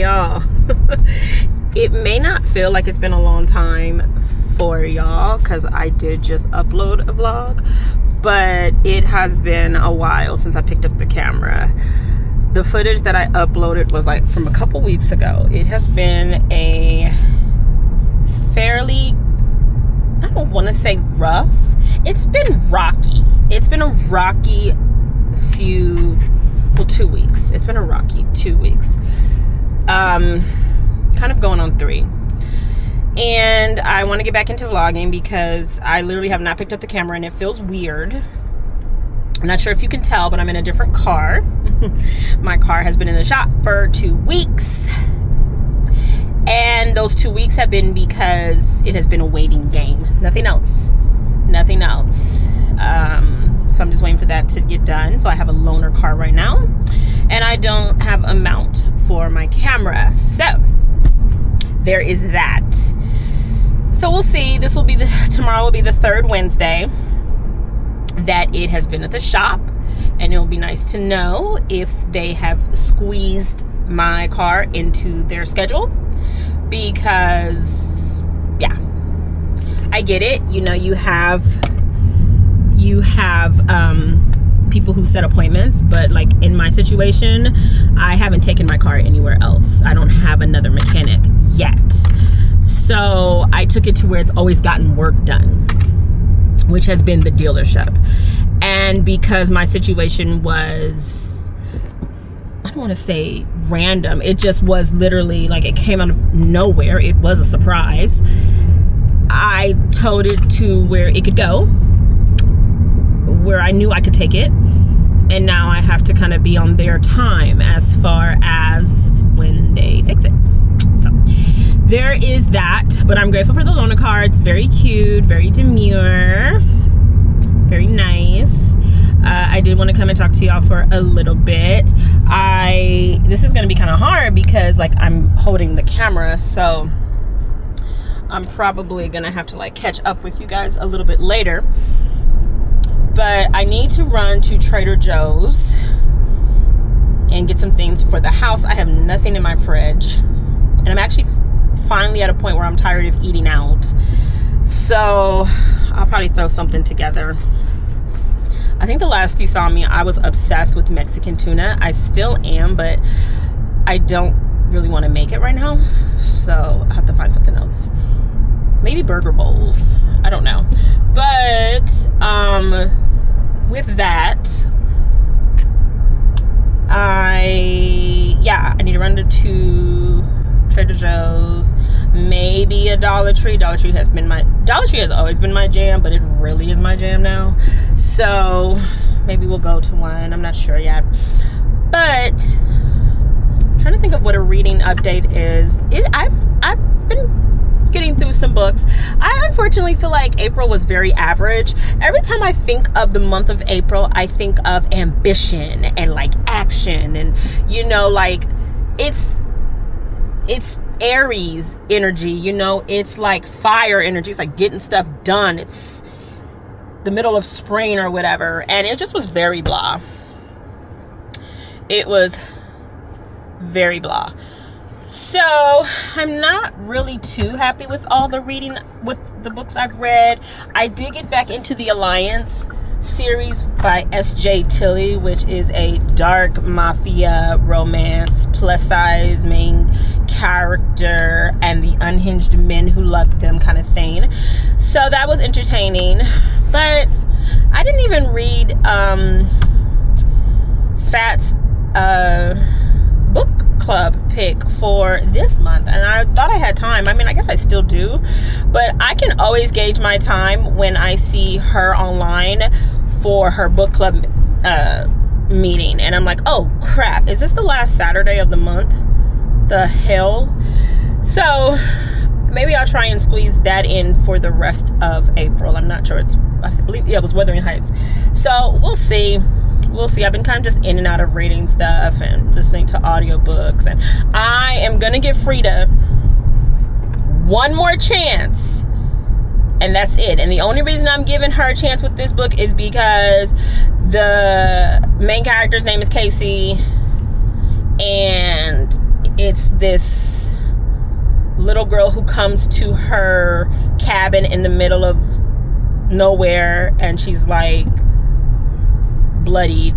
y'all. It may not feel like it's been a long time for y'all because I did just upload a vlog, but it has been a while since I picked up the camera. The footage that I uploaded was like from a couple weeks ago. It has been a fairly, I don't want to say rough, it's been rocky. It's been a rocky 2 weeks. It's been a rocky 2 weeks. Kind of going on 3. And I want to get back into vlogging because I literally have not picked up the camera and it feels weird. I'm not sure if you can tell, but I'm in a different car. My car has been in the shop for 2 weeks. And those 2 weeks have been because it has been a waiting game. Nothing else. Nothing else. So I'm just waiting for that to get done. So I have a loaner car right now. And I don't have a mount for my camera. So there is that. So we'll see. Tomorrow will be the 3rd Wednesday that it has been at the shop, and it'll be nice to know if they have squeezed my car into their schedule, because yeah, I get it. You know, you have people who set appointments, but like in my situation, I haven't taken my car anywhere else. I don't have another mechanic yet. So I took it to where it's always gotten work done, which has been the dealership. And because my situation was, I don't want to say random, it just was literally like it came out of nowhere. It was a surprise. I towed it to where it could go, where I knew I could take it, and now I have to kind of be on their time as far as when they fix it. So there is that, but I'm grateful for the loaner car. It's very cute, very demure, very nice. I did want to come and talk to y'all for a little bit. This is going to be kind of hard because like I'm holding the camera, so I'm probably going to have to like catch up with you guys a little bit later. But I need to run to Trader Joe's and get some things for the house. I have nothing in my fridge, and I'm actually finally at a point where I'm tired of eating out. So I'll probably throw something together. I think the last you saw me, I was obsessed with Mexican tuna. I still am, but I don't really want to make it right now. So I have to find something else. Maybe burger bowls. I don't know. But with that, I need to run to Trader Joe's, maybe a Dollar Tree. Dollar Tree has always been my jam, but it really is my jam now. So maybe we'll go to one. I'm not sure yet. But I'm trying to think of what a reading update is. I've been getting through some books. I unfortunately feel like April was very average. Every time I think of the month of April, I think of ambition and like action, and you know, like it's Aries energy, you know, it's like fire energy. It's like getting stuff done. It's the middle of spring or whatever, and it just was very blah. It was very blah. So I'm not really too happy with all the reading, with the books I've read. I did get back into the Alliance series by S.J. Tilley, which is a dark mafia romance, plus size main character and the unhinged men who loved them kind of thing. So that was entertaining. But I didn't even read Fat's book club pick for this month, and I thought I had time. I mean, I guess I still do, but I can always gauge my time when I see her online for her book club meeting, and I'm like, oh crap, is this the last Saturday of the month? The hell. So maybe I'll try and squeeze that in for the rest of April. I'm not sure. I believe it was Wuthering Heights. So we'll see. I've been kind of just in and out of reading stuff and listening to audiobooks, and I am gonna give Frida one more chance, and that's it. And the only reason I'm giving her a chance with this book is because the main character's name is Casey, and it's this little girl who comes to her cabin in the middle of nowhere, and she's like bloodied,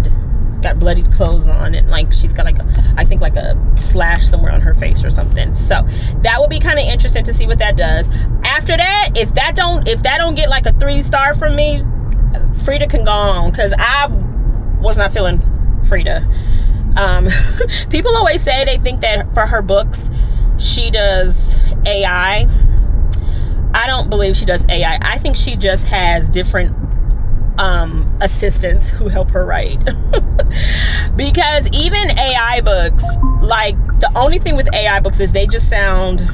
got bloodied clothes on, and like she's got like I think like a slash somewhere on her face or something. So that would be kind of interesting to see what that does. After that, if that don't get like a 3-star from me, Frida can go on, because I was not feeling Frida. People always say they think that for her books she does AI. I don't believe she does AI. I think she just has different assistants who help her write. Because even AI books, like, the only thing with AI books is they just sound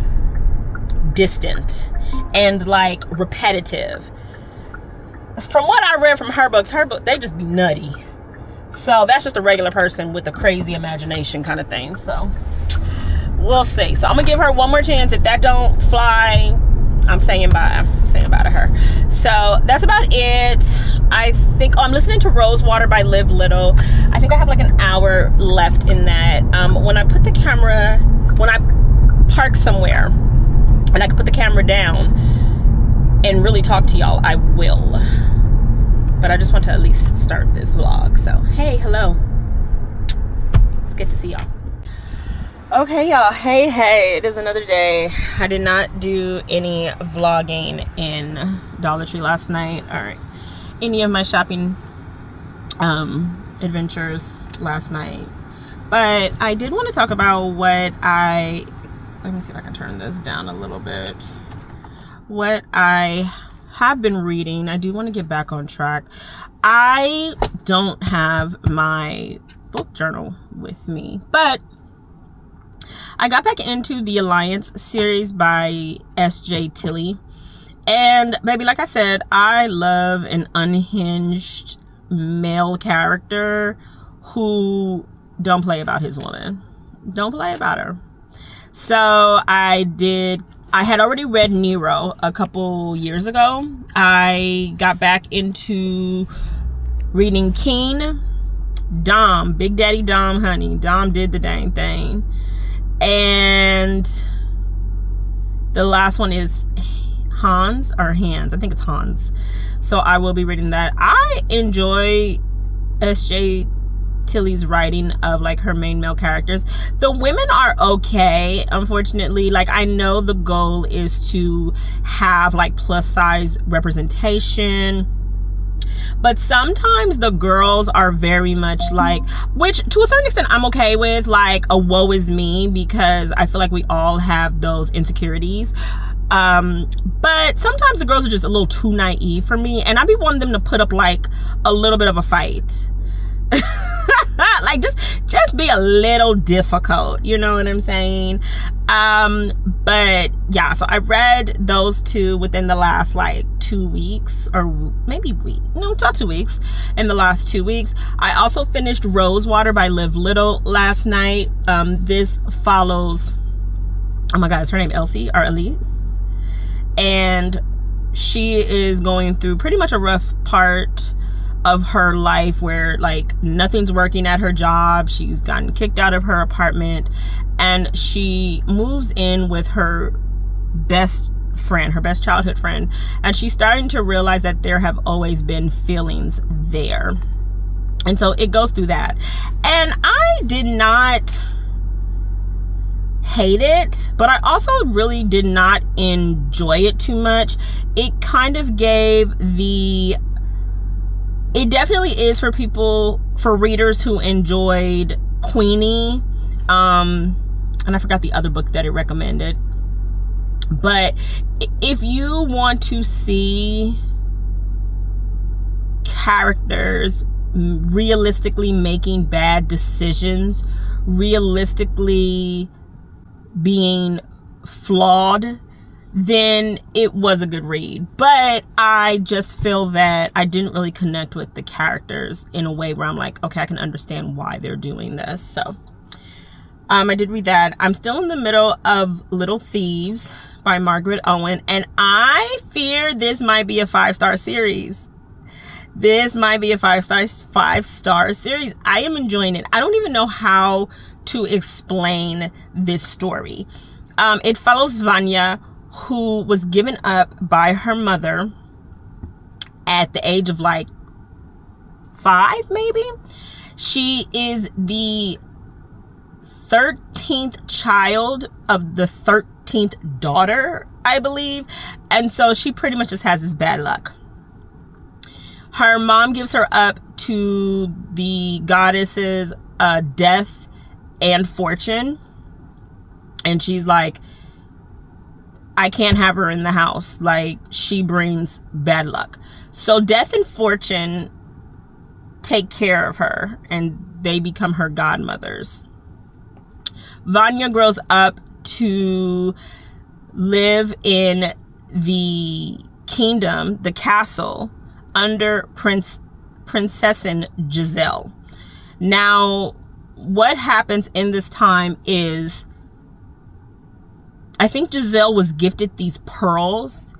distant and like repetitive. From what I read from her book, they just be nutty. So that's just a regular person with a crazy imagination kind of thing. So we'll see. So I'm gonna give her one more chance. If that don't fly, I'm saying bye. I'm saying bye to her. So that's about it. I think I'm listening to Rosewater by Liv Little. I think I have like an hour left in that. When I park somewhere and I can put the camera down and really talk to y'all, I will. But I just want to at least start this vlog. So hey, hello. It's good to see y'all. Okay, y'all. Hey, it is another day. I did not do any vlogging in Dollar Tree last night, or any of my shopping adventures last night. But I did want to talk about let me see if I can turn this down a little bit. What I have been reading. I do want to get back on track. I don't have my book journal with me, but I got back into the Alliance series by S.J. Tilley. And baby, like I said, I love an unhinged male character who don't play about his woman. Don't play about her. So I had already read Nero a couple years ago. I got back into reading King. Dom, Big Daddy Dom, honey. Dom did the dang thing. And the last one is Hans. I think it's Hans. So I will be reading that. I enjoy S.J. Tilley's writing of like her main male characters. The women are okay, unfortunately. Like, I know the goal is to have like plus size representation, but sometimes the girls are very much like, which to a certain extent I'm okay with, like a woe is me, because I feel like we all have those insecurities. But sometimes the girls are just a little too naive for me, and I be wanting them to put up like a little bit of a fight. Like just be a little difficult, you know what I'm saying? But yeah, so I read those two within the last like 2 weeks, or maybe about 2 weeks. In the last 2 weeks, I also finished Rosewater by Liv Little last night. This follows, oh my god, is her name Elsie or Elise? And she is going through pretty much a rough part of her life where like nothing's working at her job. She's gotten kicked out of her apartment, and she moves in with her best childhood friend, and she's starting to realize that there have always been feelings there. And so it goes through that, and I did not hate it, but I also really did not enjoy it too much. It kind of it definitely is for readers who enjoyed Queenie, and I forgot the other book that it recommended. But if you want to see characters realistically making bad decisions, realistically being flawed, then it was a good read. But I just feel that I didn't really connect with the characters in a way where I'm like, okay, I can understand why they're doing this. So I did read that. I'm still in the middle of Little Thieves by Margaret Owen, and I fear this might be a 5-star series. This might be a 5-star series. I am enjoying it. I don't even know how to explain this story. It follows Vanya, who was given up by her mother at the age of like 5, maybe. She is the 13th child of the 13th daughter, I believe. And so she pretty much just has this bad luck. Her mom gives her up to the goddesses Death and Fortune. And she's like, I can't have her in the house. Like, she brings bad luck. So Death and Fortune take care of her, and they become her godmothers. Vanya grows up to live in the kingdom, the castle, under Princessin Giselle. Now, what happens in this time is, I think Giselle was gifted these pearls,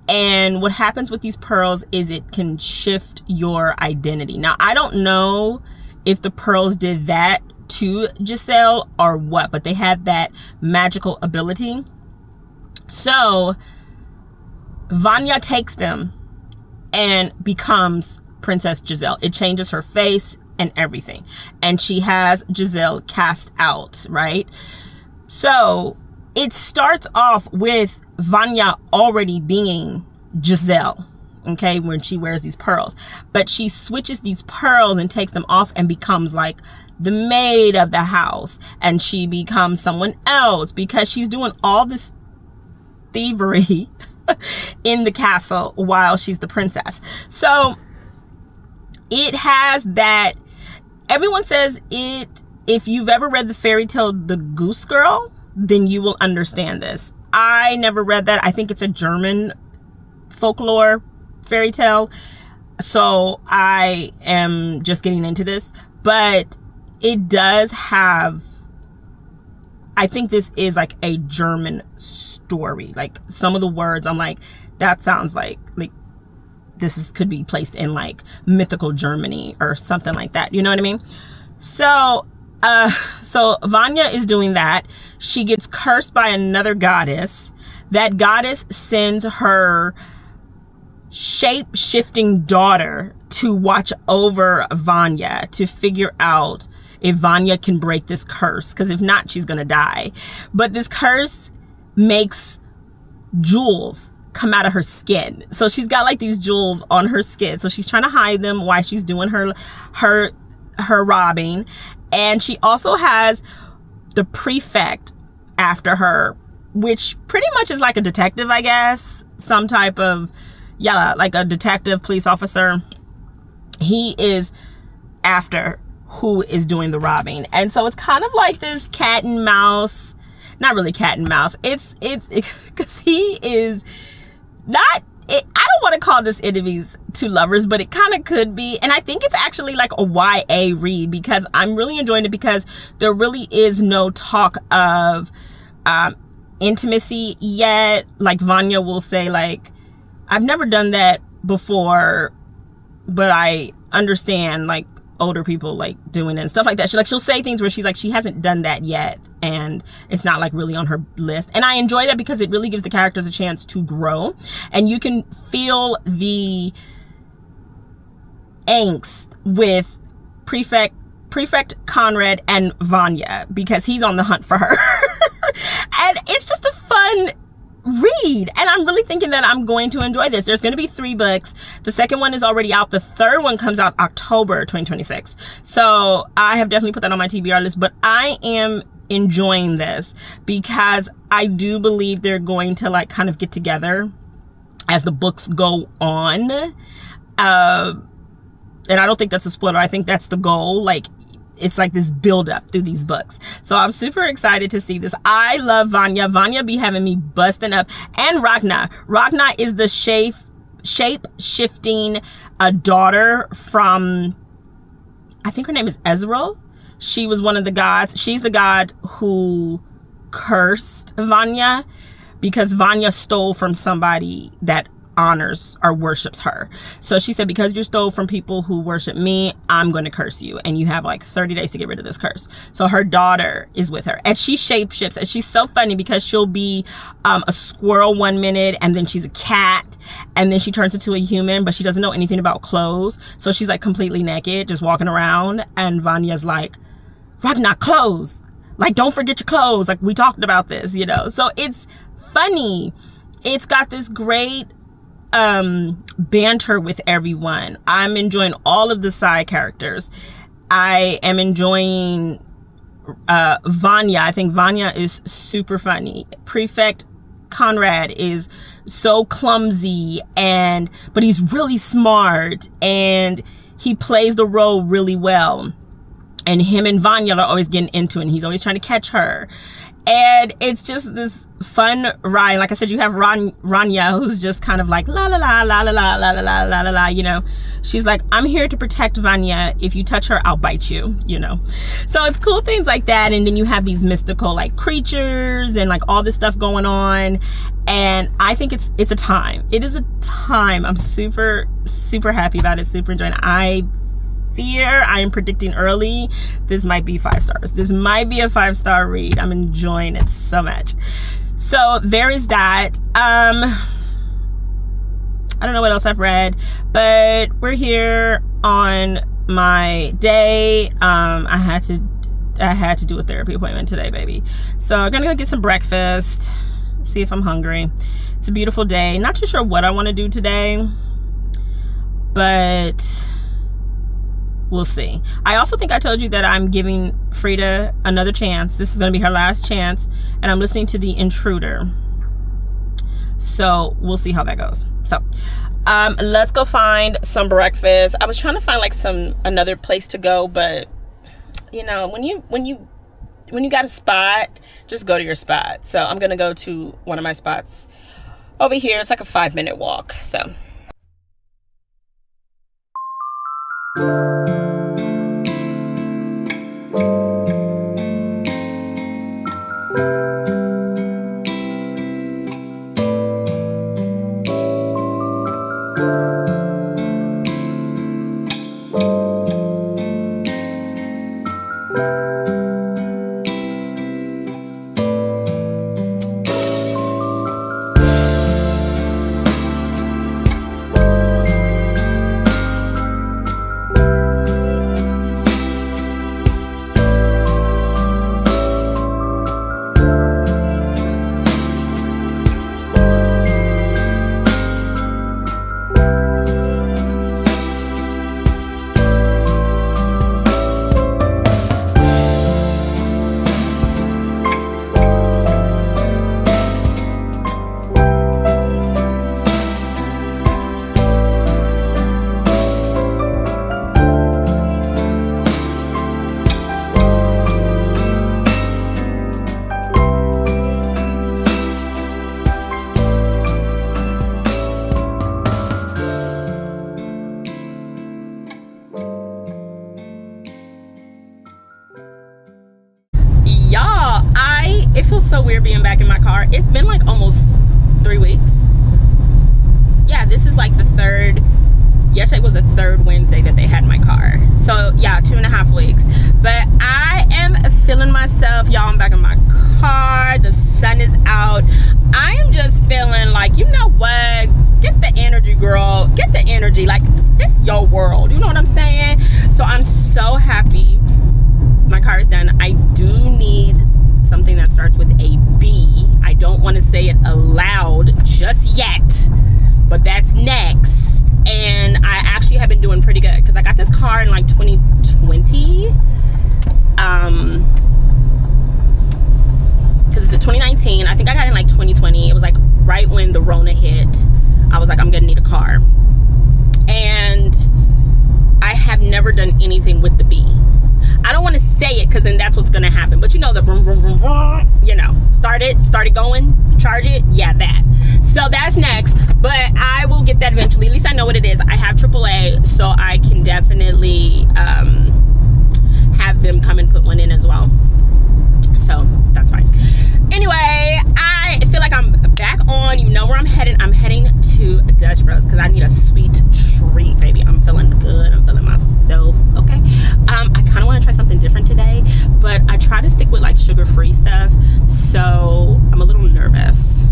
and what happens with these pearls is it can shift your identity. Now, I don't know if the pearls did that to Giselle or what, but they had that magical ability. So Vanya takes them and becomes Princess Giselle. It changes her face and everything. And she has Giselle cast out, right? So it starts off with Vanya already being Giselle, okay, when she wears these pearls. But she switches these pearls and takes them off and becomes like the maid of the house. And she becomes someone else because she's doing all this thievery in the castle while she's the princess. So it has that, everyone says it, if you've ever read the fairy tale The Goose Girl, then you will understand this. I never read that. I think it's a German folklore fairy tale, so I am just getting into this. But it does have, I think this is like a German story. Like, some of the words, I'm like, that sounds like this could be placed in like mythical Germany or something like that. You know what I mean? So Vanya is doing that. She gets cursed by another goddess. That goddess sends her shape-shifting daughter to watch over Vanya to figure out if Vanya can break this curse, because if not, she's gonna die. But this curse makes jewels come out of her skin. So she's got like these jewels on her skin. So she's trying to hide them while she's doing her robbing. And she also has the prefect after her, which pretty much is like a detective, I guess. Some type of, yeah, like a detective, police officer. He is after who is doing the robbing. And so it's kind of like this cat and mouse. Not really cat and mouse. It's because he is not, I don't want to call this enemies to lovers, but it kind of could be. And I think it's actually like a YA read, because I'm really enjoying it, because there really is no talk of intimacy yet. Like Vanya will say, like, I've never done that before, but I understand like older people like doing it and stuff like that. She'll say things where she's like, she hasn't done that yet, and it's not like really on her list. And I enjoy that because it really gives the characters a chance to grow, and you can feel the angst with prefect Conrad and Vanya, because he's on the hunt for her. And it's just a fun read, and I'm really thinking that I'm going to enjoy this. There's going to be 3 books. The second one is already out. The third one comes out October 2026. So I have definitely put that on my TBR list, but I am enjoying this because I do believe they're going to like kind of get together as the books go on. And I don't think that's a spoiler. I think that's the goal. Like, it's like this build up through these books. So I'm super excited to see this. I love Vanya. Vanya be having me busting up. And Ragna. Ragna is the shape-shifting daughter from, I think her name is Ezreal. She was one of the gods. She's the god who cursed Vanya because Vanya stole from somebody that honors or worships her. So she said, because you stole from people who worship me, I'm going to curse you, and you have like 30 days to get rid of this curse. So her daughter is with her, and she shapeshifts, and she's so funny because she'll be a squirrel 1 minute, and then she's a cat, and then she turns into a human, but she doesn't know anything about clothes. So she's like completely naked, just walking around, and Vanya's like, Ragnar, clothes, like don't forget your clothes, like we talked about this, you know. So it's funny. It's got this great banter with everyone. I'm enjoying all of the side characters. I am enjoying Vanya. I think Vanya is super funny. Prefect Conrad is so clumsy, but he's really smart, and he plays the role really well. And him and Vanya are always getting into it, and he's always trying to catch her. And it's just this fun ride. Like I said, you have Rania, who's just kind of like la la la la la la la la la la la, you know. She's like, I'm here to protect Vanya. If you touch her, I'll bite you, you know. So it's cool things like that. And then you have these mystical like creatures and like all this stuff going on. And I think it's a time. It is a time. I'm super, super happy about it. Super enjoying it. I am predicting early, this might be 5 stars. This might be a 5-star read. I'm enjoying it so much. So there is that. I don't know what else I've read, but we're here on my day. I had to do a therapy appointment today, baby. So I'm gonna go get some breakfast, see if I'm hungry. It's a beautiful day. Not too sure what I want to do today, but we'll see. I also think I told you that I'm giving Frida another chance. This is going to be her last chance, and I'm listening to The Intruder. So we'll see how that goes. So let's go find some breakfast. I was trying to find like another place to go, but you know, when you got a spot, just go to your spot. So I'm going to go to one of my spots over here. It's like a 5-minute walk. So it feels so weird being back in my car. It's been like almost 3 weeks. Yeah, this is like the third. Yesterday was the third Wednesday that they had my car. So yeah, 2.5 weeks. But I am feeling myself. Y'all, I'm back in my car. The sun is out. I am just feeling like, you know what? Get the energy, girl. Get the energy. Like, this is your world. You know what I'm saying? So I'm so happy my car is done. I do need something that starts with a B. I don't want to say it aloud just yet, but that's next. And I actually have been doing pretty good because I got this car in like 2020. Because it's 2019. I think I got it in like 2020. It was like right when the Rona hit. I was like, I'm gonna need a car. And I have never done anything with the B. I don't want to say it because then that's what's gonna happen. But you know, the vroom, vroom, vroom, vroom, you know, start it going, charge it. Yeah, that. So that's next. But I will get that eventually. At least I know what it is. I have AAA, so I can definitely have them come and put one in as well. So that's fine. Anyway, I feel like I'm back on. You know where I'm heading. I'm heading to Dutch Bros because I need a sweet treat, baby. I'm feeling good. I'm feeling myself. Okay. I kind of want to try something different today, but I try to stick with like sugar-free stuff. So I'm a little nervous.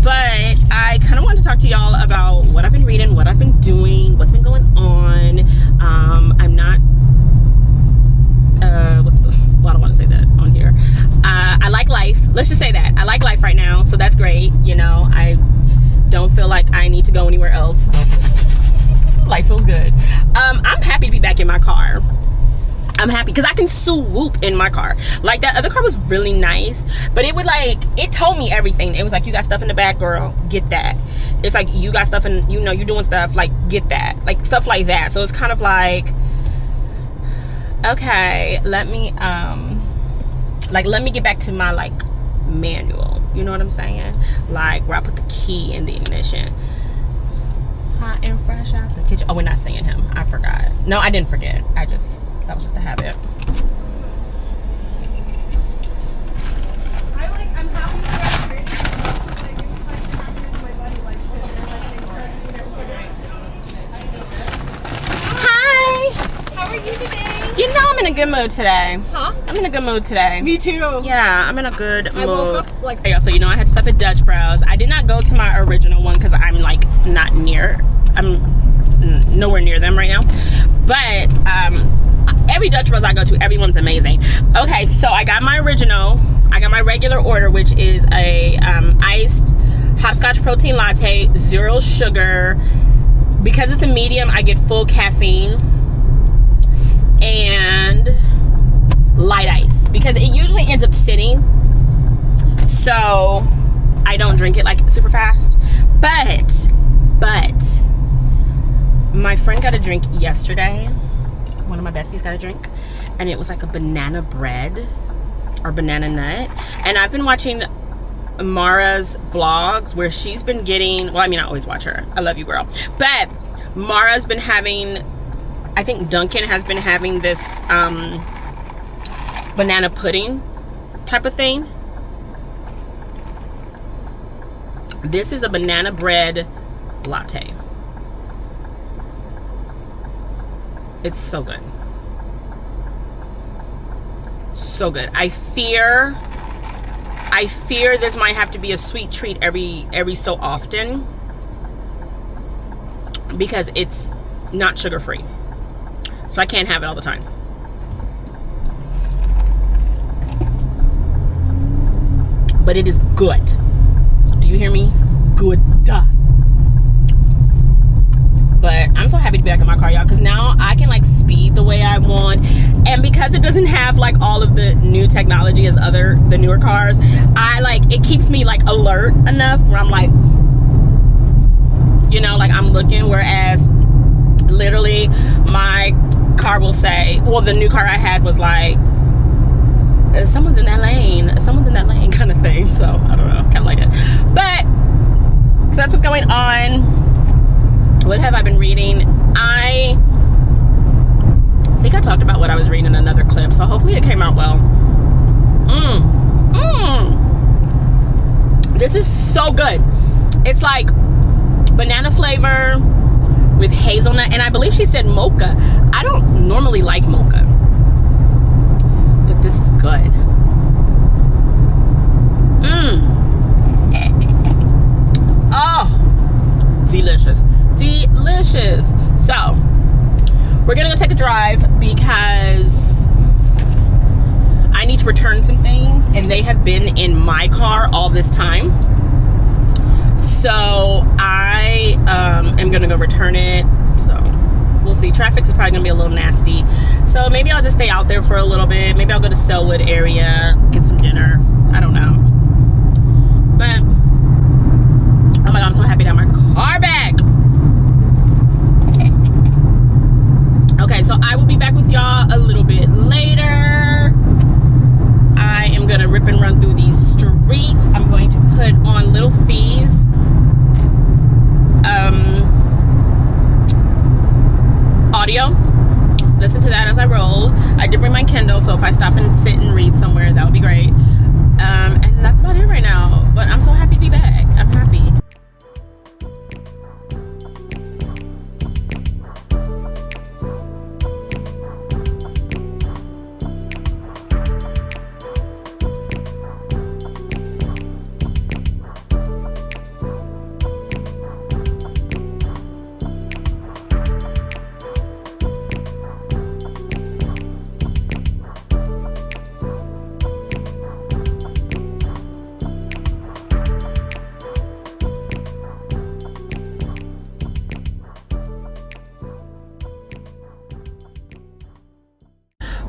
But I kind of wanted to talk to y'all about what I've been reading, what I've been doing, what's been going on. I'm not, well, I don't want to say that on here. I like life. Let's just say that. I like life right now, so that's great. You know, I don't feel like I need to go anywhere else. Life feels good. I'm happy to be back in my car. I'm happy because I can swoop in my car. Like, that other car was really nice, but it would like, it told me everything. It was like, you got stuff in the back, girl, get that. It's like, you got stuff in, you know, you're doing stuff, like, get that. Like, stuff like that. So it's kind of like, okay, let me get back to my like manual. You know what I'm saying? Like, where I put the key in the ignition. Hot and fresh out the kitchen. Oh, we're not saying him. I forgot. No, I didn't forget. That was just a habit. I'm happy Hi. How are you today? You know I'm in a good mood today. Huh? I'm in a good mood today. Me too. Yeah, I'm in a good mood. I woke up like... Hey, so you know I had to stop at Dutch Bros. I did not go to my original one because I'm like not near. I'm nowhere near them right now. But every Dutch Bros I go to, everyone's amazing. Okay, so I got my original. I got my regular order, which is a iced hopscotch protein latte, 0 sugar. Because it's a medium, I get full caffeine and light ice because it usually ends up sitting, so I don't drink it like super fast. But my friend got a drink yesterday. One of my besties got a drink, and it was like a banana bread or banana nut. And I've been watching Mara's vlogs where she's been getting, well, I mean, I always watch her. I love you, girl. But Mara's been having, I think Duncan has been having this banana pudding type of thing. This is a banana bread latte. It's so good. So good. I fear this might have to be a sweet treat every so often because it's not sugar free. So I can't have it all the time. But it is good. Do you hear me? Good. But I'm so happy to be back in my car, y'all, because now I can like speed the way I want. And because it doesn't have like all of the new technology as the newer cars, it keeps me like alert enough where I'm like, you know, like I'm looking, whereas literally my car will say, well, the new car I had was like, someone's in that lane kind of thing. So I don't know, kind of like it. But so that's what's going on. What have I been reading? I think I talked about what I was reading in another clip, so hopefully it came out well. This is so good. It's like banana flavor with hazelnut, and I believe she said mocha. I don't normally like mocha, but this is good. Oh, delicious. So we're gonna go take a drive because I need to return some things, and they have been in my car all this time. So I am gonna go return it. So we'll see. Traffic is probably gonna be a little nasty, so maybe I'll just stay out there for a little bit. Maybe I'll go to Selwood area, get some dinner. I don't know. But oh my god, I'm so happy to have my car back. Okay, so I will be back with y'all a little bit later. I am gonna rip and run through these streets. I'm going to put on Little Fees audio. Listen to that as I roll. I did bring my Kindle, so if I stop and sit and read somewhere, that would be great. And that's about it right now. But I'm so happy to be back. I'm happy.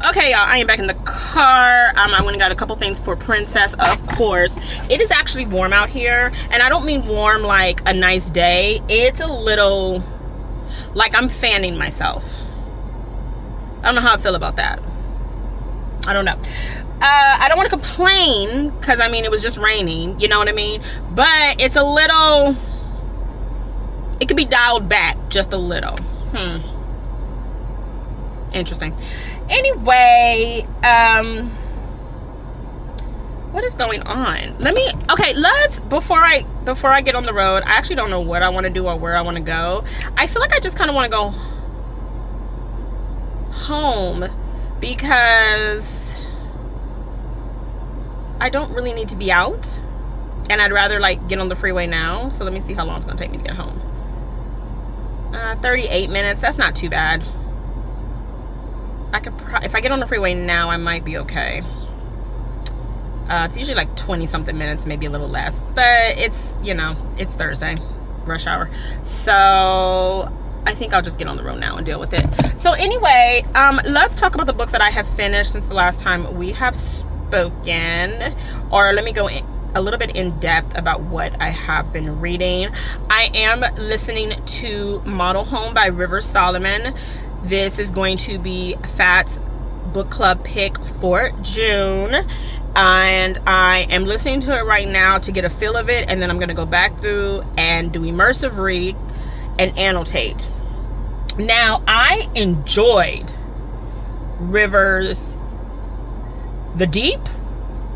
Okay, y'all, I am back in the car. I went and got a couple things for Princess, of course. It is actually warm out here, and I don't mean warm like a nice day. It's a little like I'm fanning myself. I don't know how I feel about that. I don't know. I don't want to complain because I mean it was just raining, you know what I mean? But it's a little, it could be dialed back just a little. Interesting. Anyway, what is going on? Let's before I get on the road, I actually don't know what I want to do or where I want to go. I feel like I just kind of want to go home because I don't really need to be out, and I'd rather like get on the freeway now. So let me see how long it's gonna take me to get home. 38 minutes. That's not too bad. I could if I get on the freeway now, I might be okay. It's usually like 20 something minutes, maybe a little less, but it's, you know, it's Thursday, rush hour. So I think I'll just get on the road now and deal with it. So anyway, let's talk about the books that I have finished since the last time we have spoken, or let me go a little bit in depth about what I have been reading. I am listening to Model Home by River Solomon. This is going to be Fat's book club pick for June, and I am listening to it right now to get a feel of it, and then I'm going to go back through and do immersive read and annotate. Now, I enjoyed River's The Deep.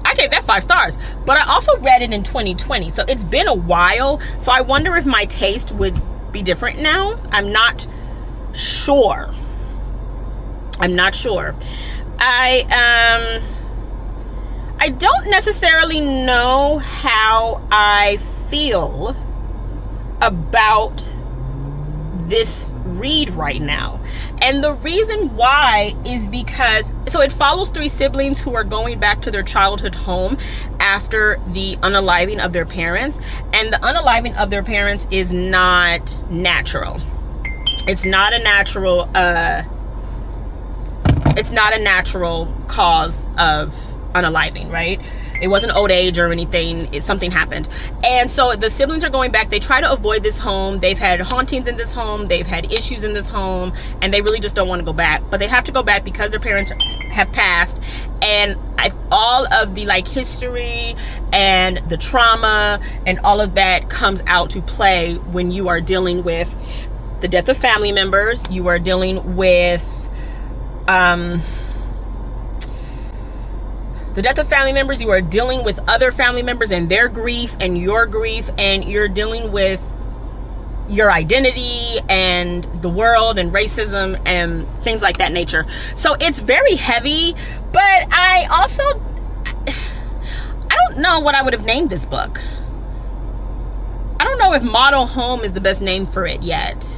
I gave that 5 stars, but I also read it in 2020, so it's been a while, so I wonder if my taste would be different now. I'm not sure. I don't necessarily know how I feel about this read right now, and the reason why is because it follows 3 siblings who are going back to their childhood home after the unaliving of their parents, and the unaliving of their parents is not natural. It's not a natural cause of unaliving, right? It wasn't old age or anything. Something happened. And so the siblings are going back. They try to avoid this home. They've had hauntings in this home. They've had issues in this home. And they really just don't want to go back. But they have to go back because their parents have passed. And all of the like history and the trauma and all of that comes out to play when you are dealing with the death of family members. You are dealing with the death of family members. You are dealing with other family members and their grief and your grief, and you're dealing with your identity and the world and racism and things like that nature. So it's very heavy, but I don't know what I would have named this book. I don't know if Model Home is the best name for it yet.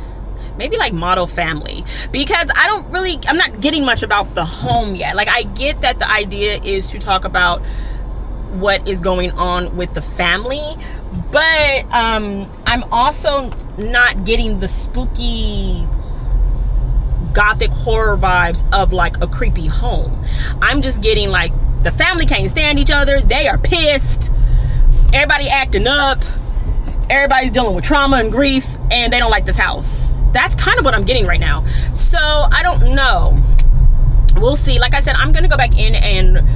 Maybe like Model Family, because I'm not getting much about the home yet. Like, I get that the idea is to talk about what is going on with the family, but I'm also not getting the spooky gothic horror vibes of like a creepy home. I'm just getting like the family can't stand each other. They are pissed. Everybody acting up. Everybody's dealing with trauma and grief, and they don't like this house. That's kind of what I'm getting right now. So I don't know. We'll see. Like I said, I'm gonna go back in and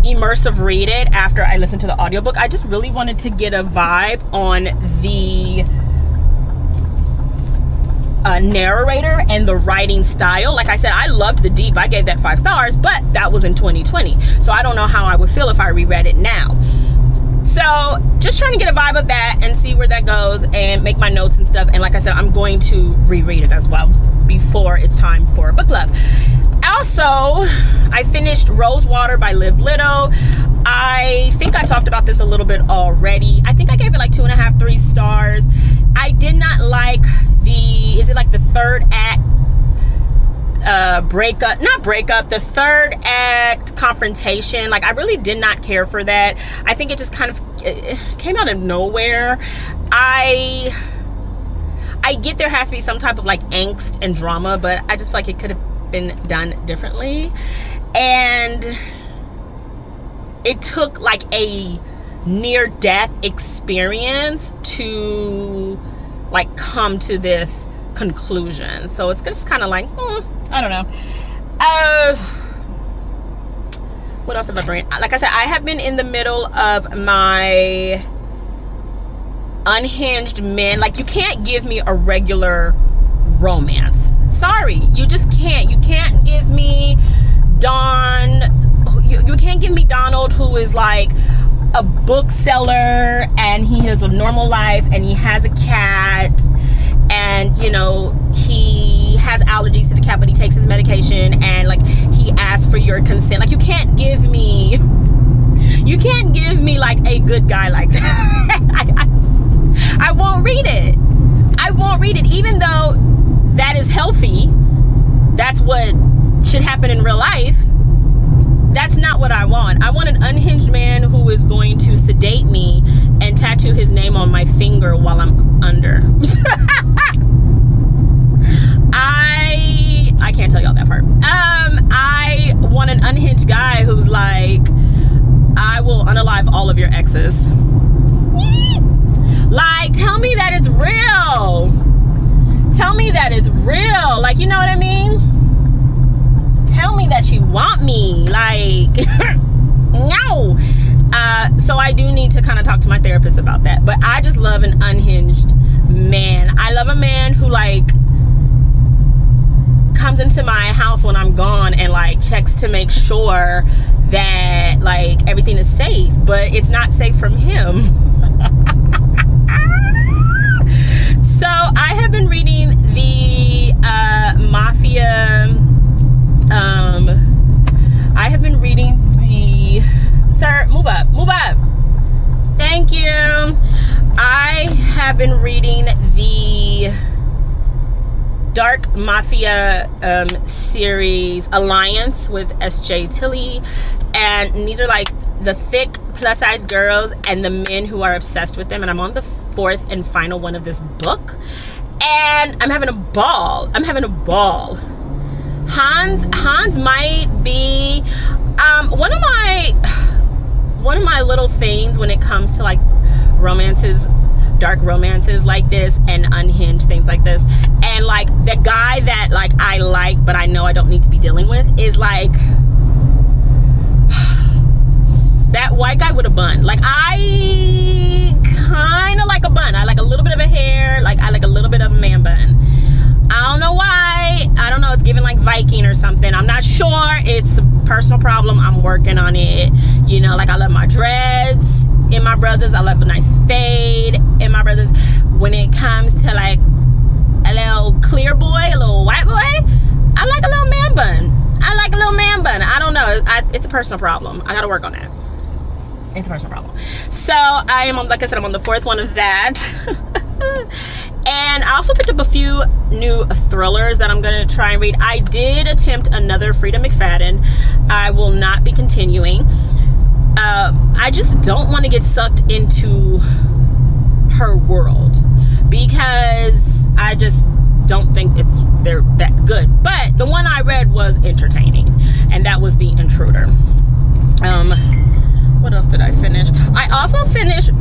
immersive read it after I listen to the audiobook. I just really wanted to get a vibe on the narrator and the writing style. Like I said, I loved The Deep. I gave that 5 stars, but that was in 2020. So I don't know how I would feel if I reread it now. So just trying to get a vibe of that and see where that goes and make my notes and stuff. And like I said, I'm going to reread it as well before it's time for a book club. Also, I finished Rosewater by Liv Little. I think I talked about this a little bit already. I think I gave it like 2.5, 3 stars. I did not like the third act the third act confrontation. Like, I really did not care for that. I think it just kind of came out of nowhere. I get there has to be some type of like angst and drama, but I just feel like it could have been done differently. And it took like a near-death experience to like come to this conclusion. So it's just kind of like, I don't know. What else have I bring? Like I said, I have been in the middle of my unhinged men. Like, you can't give me a regular romance. Sorry, you just can't. You can't give me you can't give me Donald, who is like a bookseller and he has a normal life and he has a cat and, you know, he has allergies to the cat, but he takes his medication and like he asks for your consent. Like, you can't give me like a good guy like that. I won't read it. I won't read it, even though that is healthy. That's what should happen in real life. That's not what I want. I want an unhinged man who is going to sedate me and tattoo his name on my finger while I'm under. I can't tell y'all that part. I want an unhinged guy who's like, I will unalive all of your exes. Like, tell me that it's real. Tell me that it's real. Like, you know what I mean? Tell me that you want me. Like, no. So I do need to kind of talk to my therapist about that. But I just love an unhinged man. I love a man who like comes into my house when I'm gone and like checks to make sure that like everything is safe, but it's not safe from him. So I have been reading the Mafia. I have been reading the... Sir, move up. Thank you. I have been reading the Dark Mafia series Alliance with S.J. Tilly, and these are like the thick plus size girls and the men who are obsessed with them, and I'm on the 4th and final one of this book, and I'm having a ball. Hans might be one of my little things when it comes to like romances, dark romances like this and unhinged things like this, and like the guy that like I like but I know I don't need to be dealing with is like that white guy with a bun. Like, I kind of like a bun. I like a little bit of a hair. Like, I like a little bit of a man bun. I don't know why. I don't know. It's giving like Viking or something. I'm not sure. It's a personal problem. I'm working on it. You know, like I love my dreads in my brothers. I love a nice fade in my brothers. When it comes to like a little clear boy, a little white boy, I like a little man bun. I don't know. It's a personal problem. I got to work on that. It's a personal problem. So I am on, like I said, I'm on the 4th one of that. And I also picked up a few new thrillers that I'm going to try and read. I did attempt another Frida McFadden. I will not be continuing. I just don't want to get sucked into her world because I just don't think they're that good. But the one I read was entertaining, and that was The Intruder. What else did I finish? I also finished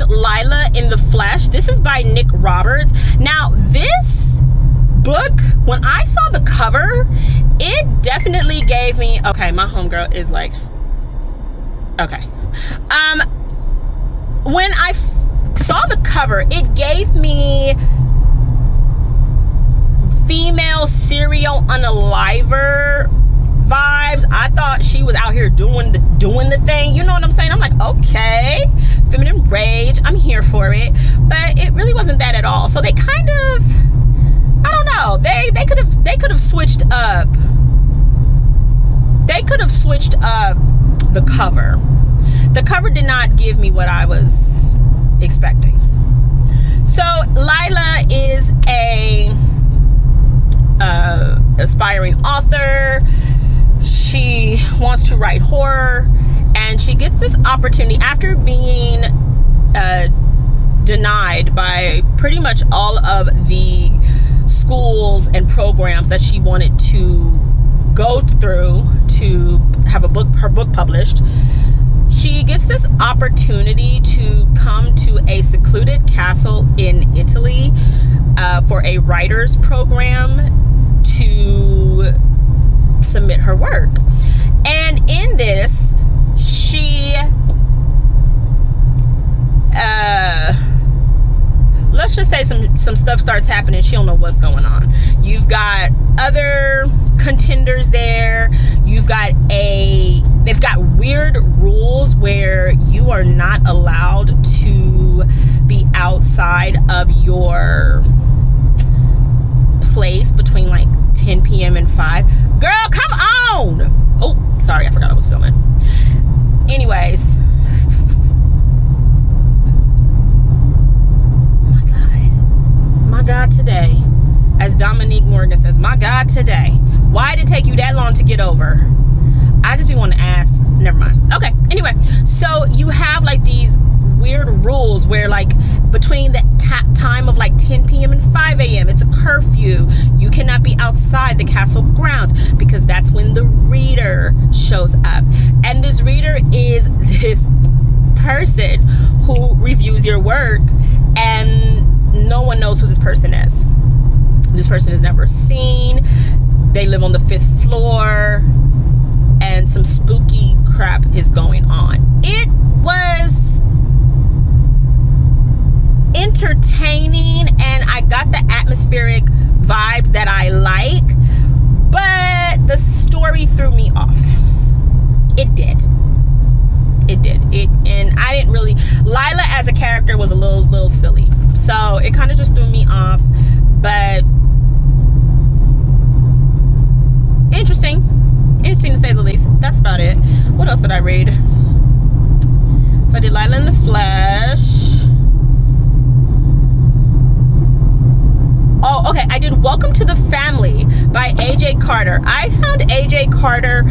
Lila in the Flesh. This is by Nick Roberts. Now, this book, when I saw the cover, it definitely gave me, okay, my homegirl is like, okay. When I saw the cover, it gave me female serial unaliver vibes. I thought she was out here doing the thing. You know what I'm saying? I'm like, okay, feminine rage. I'm here for it. But it really wasn't that at all. So they kind of, I don't know. They could have switched up. They could have switched up the cover. The cover did not give me what I was expecting. So Lila is a aspiring author. She wants to write horror, and she gets this opportunity after being denied by pretty much all of the schools and programs that she wanted to go through to have her book published. She gets this opportunity to come to a secluded castle in Italy for a writer's program to submit her work. And in this, she let's just say some stuff starts happening. She don't know what's going on. You've got other contenders there. They've got weird rules where you are not allowed to be outside of your place between like 10 p.m. and 5. Girl, come on! Oh, sorry, I forgot I was filming. Anyways. My God, today. As Dominique Morgan says, my God, today. Why did it take you that long to get over? I just be wanting to ask. Never mind. Okay, anyway. So you have like these weird rules where like between the time of like 10 p.m. and 5 a.m. it's a curfew. You cannot be outside the castle grounds because that's when the reader shows up. And this reader is this person who reviews your work, and no one knows who this person is. This person is never seen. They live on the 5th floor, and some spooky crap is going on. It was entertaining, and I got the atmospheric vibes that I like, but the story threw me off. It did. And I didn't really. Lila as a character was a little silly, so it kind of just threw me off. But interesting to say the least. That's about it. What else did I read? So I did Lila in the Flesh. Oh, okay. I did Welcome to the Family by A.J. Carter. I found A.J. Carter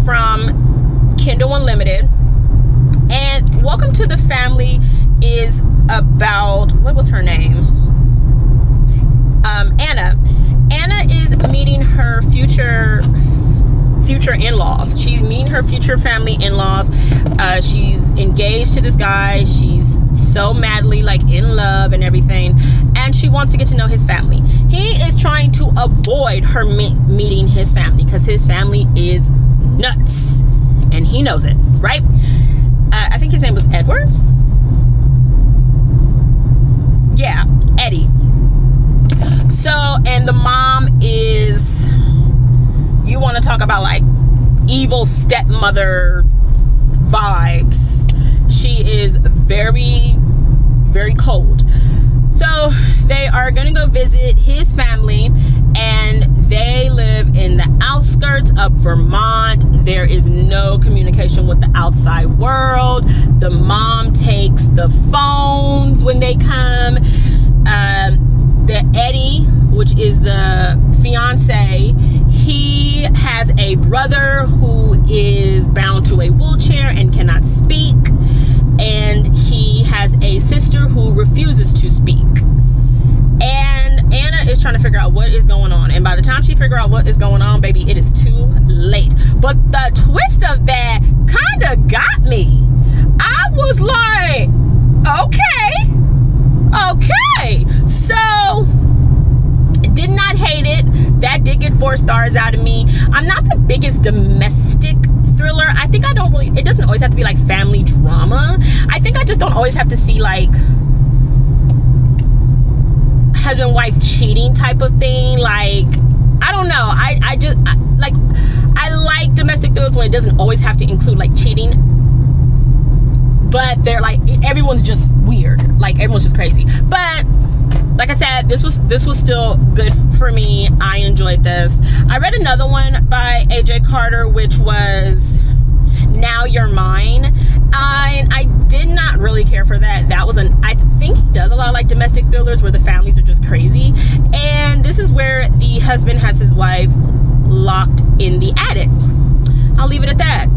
from Kindle Unlimited. And Welcome to the Family is about, what was her name? Anna. Anna is meeting her future in-laws. She's meeting her future family in-laws. She's engaged to this guy. She's so madly like in love and everything, and she wants to get to know his family. He is trying to avoid her meeting his family because his family is nuts, and he knows it, right? I think his name was Edward. Yeah, Eddie. So, and the mom is, you want to talk about like evil stepmother vibes. She is very, very cold. So they are going to go visit his family, and they live in the outskirts of Vermont. There is no communication with the outside world. The mom takes the phones when they come. The Eddie, which is the fiance, he has a brother who is bound to a wheelchair and cannot speak, and he has a sister who refuses to speak. And Anna is trying to figure out what is going on, and by the time she figures out what is going on, baby, it is too late. But the twist of that kind of got me. I was like, okay, so did not hate it. That did get 4 stars out of me. I'm not the biggest domestic thriller. I think I don't really, it doesn't always have to be like family drama. I think I just don't always have to see like husband wife cheating type of thing. Like, I don't know, I like domestic thrillers when it doesn't always have to include like cheating, but they're like, everyone's just weird, like everyone's just crazy. But like I said, this was still good for me. I enjoyed this. I read another one by AJ Carter, which was Now You're Mine, and I did not really care for that. That was I think he does a lot of like domestic thrillers where the families are just crazy, and this is where the husband has his wife locked in the attic. I'll leave it at that.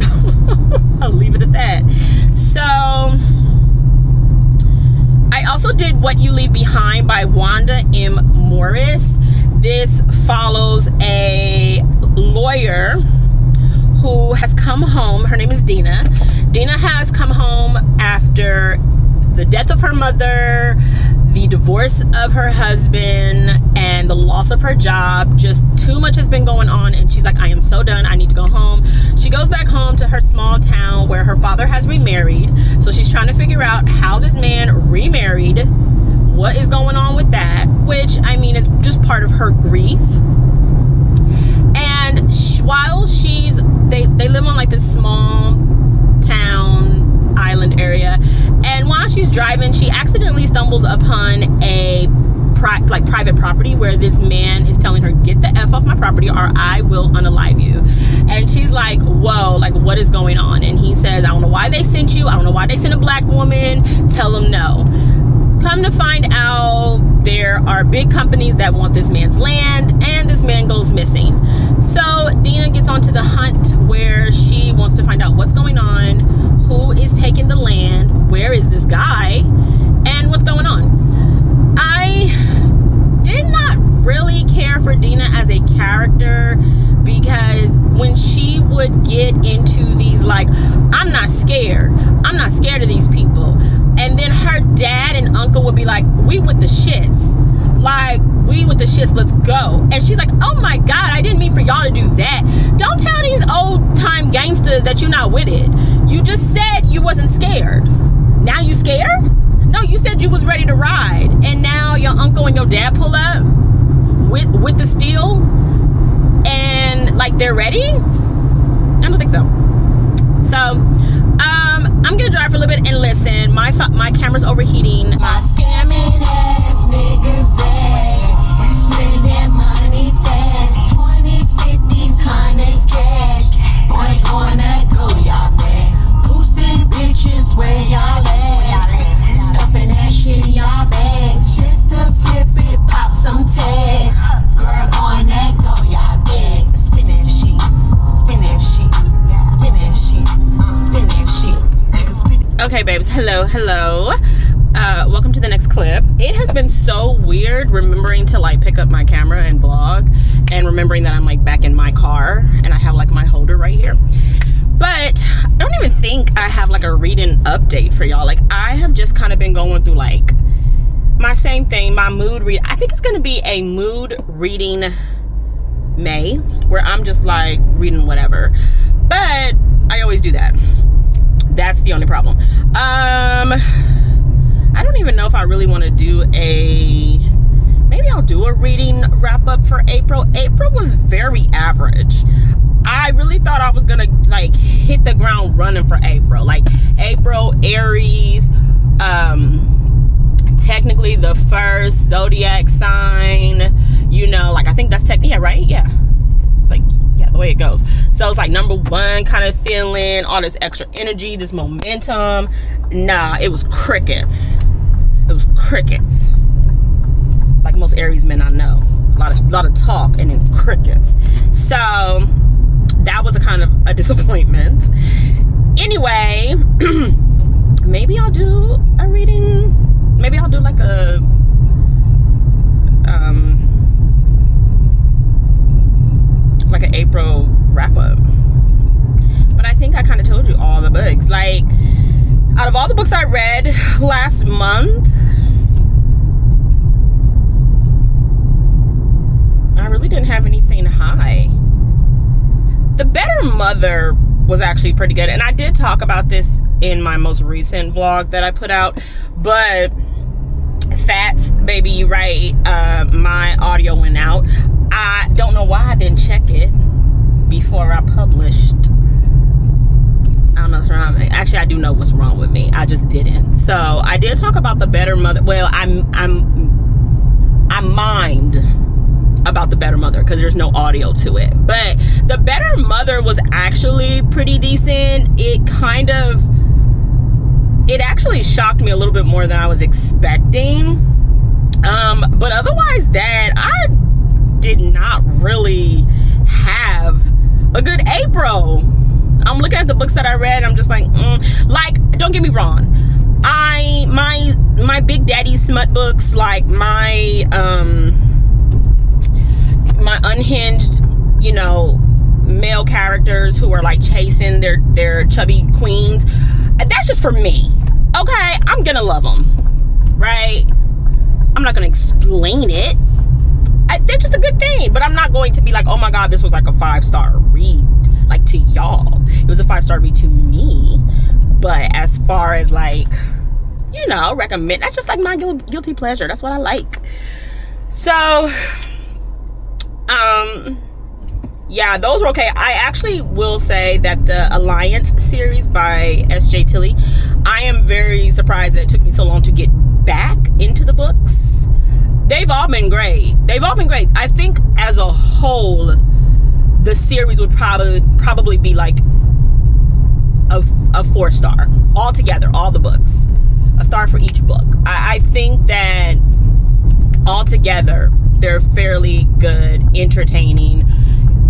I'll leave it at that. So I also did What You Leave Behind by Wanda M. Morris. This follows a lawyer who has come home. Her name is Dina. Dina has come home after the death of her mother, the divorce of her husband, and the loss of her job. Just too much has been going on, and she's like, I am so done, I need to go home. She goes back home to her small town where her father has remarried. So she's trying to figure out how this man remarried, what is going on with that, which I mean is just part of her grief. And while they live on like this small town island area, and while she's driving, she accidentally stumbles upon a private property where this man is telling her, get the F off my property or I will unalive you. And she's like, whoa, like what is going on? And he says, I don't know why they sent you, I don't know why they sent a black woman, tell them no. Come to find out, there are big companies that want this man's land, and this man goes missing. So Dina gets onto the hunt where she wants to find out what's going on, who is taking the land, where is this guy, and what's going on. I did not really care for Dina as a character, because when she would get into these like, I'm not scared of these people, and then her dad and uncle would be like, we with the shits, like we with the shits, let's go. And she's like, oh my god, I didn't mean for y'all to do that. Don't tell these old time gangsters that you're not with it. You just said you wasn't scared. Now you scared? No, you said you was ready to ride, and now your uncle and your dad pull up with the steel and like they're ready? I don't think so. So I'm gonna drive for a little bit and listen. My camera's overheating. My scamming ass niggas we spend that money fast. 20s, 50s, 100s cash. Boy, gonna go y'all back. Boosting bitches where y'all at. Stuffing that shit in y'all bag. Just to flip it, pop some tags. Girl, gonna go y'all back. Spin that shit, spin that shit, spin that shit, spin that shit. Okay, babes, hello. Welcome to the next clip. It has been so weird remembering to like pick up my camera and vlog, and remembering that I'm like back in my car and I have like my holder right here. But I don't even think I have like a reading update for y'all. Like, I have just kind of been going through like my same thing, my mood read. I think it's gonna be a mood reading May, where I'm just like reading whatever, but I always do that. That's the only problem. I don't even know if I really want to do maybe I'll do a reading wrap up for April. April was very average. I really thought I was gonna like hit the ground running for April. Like April, Aries, technically the first zodiac sign, you know, like I think that's yeah, right? Yeah. Like, yeah, the way it goes. So it's like number one, kind of feeling all this extra energy, this momentum. Nah, it was crickets. It was crickets. Like most Aries men I know. A lot of talk and then crickets. So that was a kind of a disappointment. Anyway, maybe I'll do a reading. Maybe I'll do like a an April wrap up. But I think I kind of told you all the books. Like, out of all the books I read last month, I really didn't have anything high. The Better Mother was actually pretty good, and I did talk about this in my most recent vlog that I put out, but Facts, baby, you right. My audio went out. I don't know why I didn't check it before I published. I don't know what's wrong. Actually, I do know what's wrong with me. I just didn't. So I did talk about the Better Mother. Well, I mind about the Better Mother because there's no audio to it. But the Better Mother was actually pretty decent. It actually shocked me a little bit more than I was expecting. But otherwise, that I did not really have a good April. I'm looking at the books that I read. I'm just like, like, don't get me wrong. My Big Daddy smut books, like my unhinged, you know, male characters who are like chasing their chubby queens. That's just for me. Okay, I'm gonna love them, right? I'm not gonna explain it. They're just a good thing, but I'm not going to be like, oh my God, this was like a 5-star read, like to y'all. It was a 5-star read to me, but as far as like, you know, recommend, that's just like my guilty pleasure. That's what I like. So, yeah, those were okay. I actually will say that the Alliance series by S.J. Tilly, I am very surprised that it took me so long to get back into the books. They've all been great. I think as a whole, the series would probably be like a 4-star altogether, all the books, a star for each book. I think that altogether they're fairly good, entertaining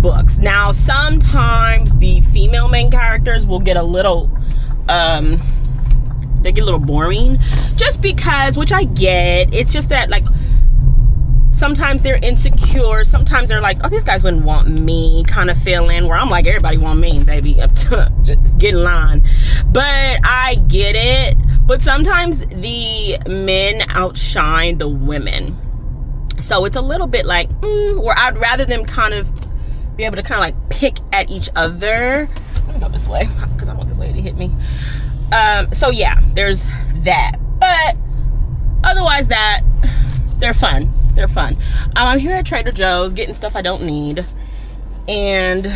books. Now, sometimes the female main characters will get a little they get a little boring, just because, which I get. It's just that, like, sometimes they're insecure, sometimes they're like, oh, these guys wouldn't want me kind of feeling, where I'm like, everybody want me, baby. Just get in line. But I get it. But sometimes the men outshine the women. So it's a little bit like, where I'd rather them kind of be able to kind of like pick at each other. Let me go this way because I want this lady to hit me. So yeah, there's that. But otherwise, that they're fun. I'm here at Trader Joe's getting stuff I don't need, and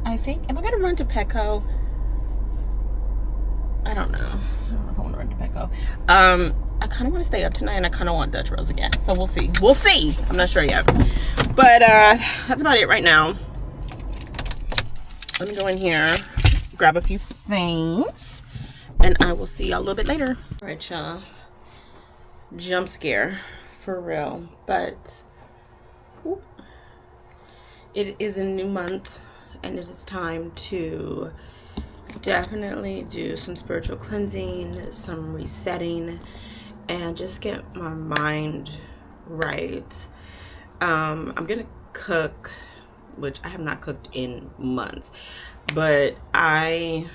I think, am I gonna run to Petco? I don't know if I want to run to Petco. I kind of want to stay up tonight, and I kind of want Dutch Rose again. So we'll see. I'm not sure yet. But that's about it right now. Let me go in here, grab a few things, and I will see y'all a little bit later. All right, y'all. Jump scare. For real. But it is a new month, and it is time to definitely do some spiritual cleansing, some resetting, and just get my mind right. I'm gonna cook, which I have not cooked in months, but I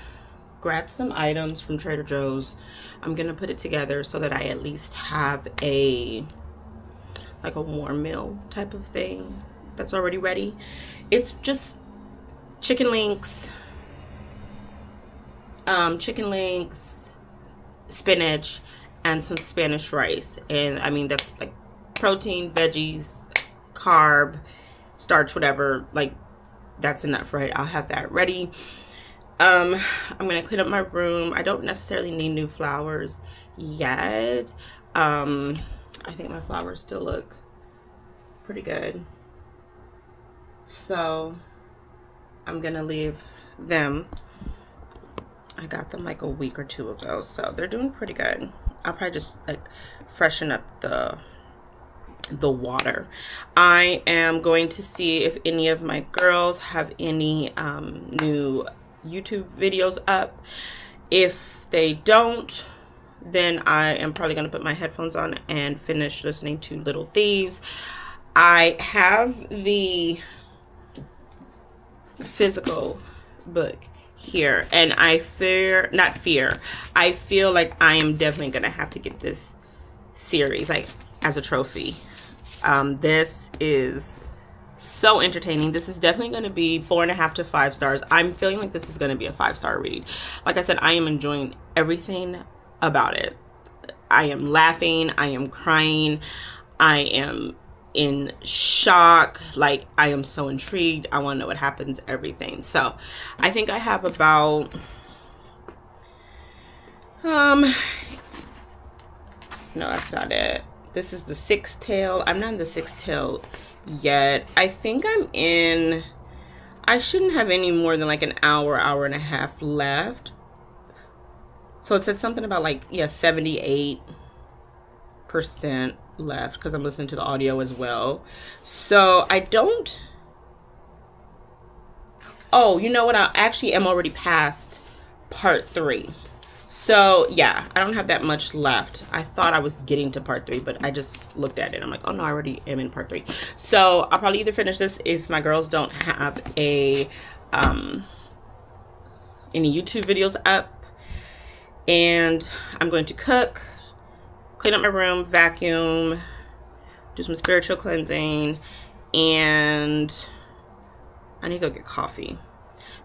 grabbed some items from Trader Joe's. I'm gonna put it together so that I at least have a warm meal type of thing that's already ready. It's just chicken links, spinach, and some Spanish rice. And I mean, that's like protein, veggies, carb, starch, whatever. Like, that's enough, right? I'll have that ready. I'm gonna clean up my room. I don't necessarily need new flowers yet. I think my flowers still look pretty good, so I'm gonna leave them. I got them like a week or two ago, so they're doing pretty good. I'll probably just like freshen up the water. I am going to see if any of my girls have any new YouTube videos up. If they don't, then I am probably going to put my headphones on and finish listening to Little Thieves. I have the physical book here, and I feel like I am definitely going to have to get this series like as a trophy. This is so entertaining. This is definitely going to be 4.5 to 5 stars. I'm feeling like this is going to be a 5-star read. Like I said, I am enjoying everything about it. I am laughing, I am crying, I am in shock. Like, I am so intrigued. I want to know what happens, everything. So I think I have about no, that's not it. This is the 6 tail. I'm not in the 6 tail yet. I think I shouldn't have any more than like an hour and a half left. So it said something about like, yeah, 78% left, because I'm listening to the audio as well. So I don't, oh, you know what? I actually am already past part 3. So yeah, I don't have that much left. I thought I was getting to part 3, but I just looked at it. I'm like, oh no, I already am in part 3. So I'll probably either finish this if my girls don't have any YouTube videos up, and I'm going to cook, clean up my room, vacuum, do some spiritual cleansing, and I need to go get coffee.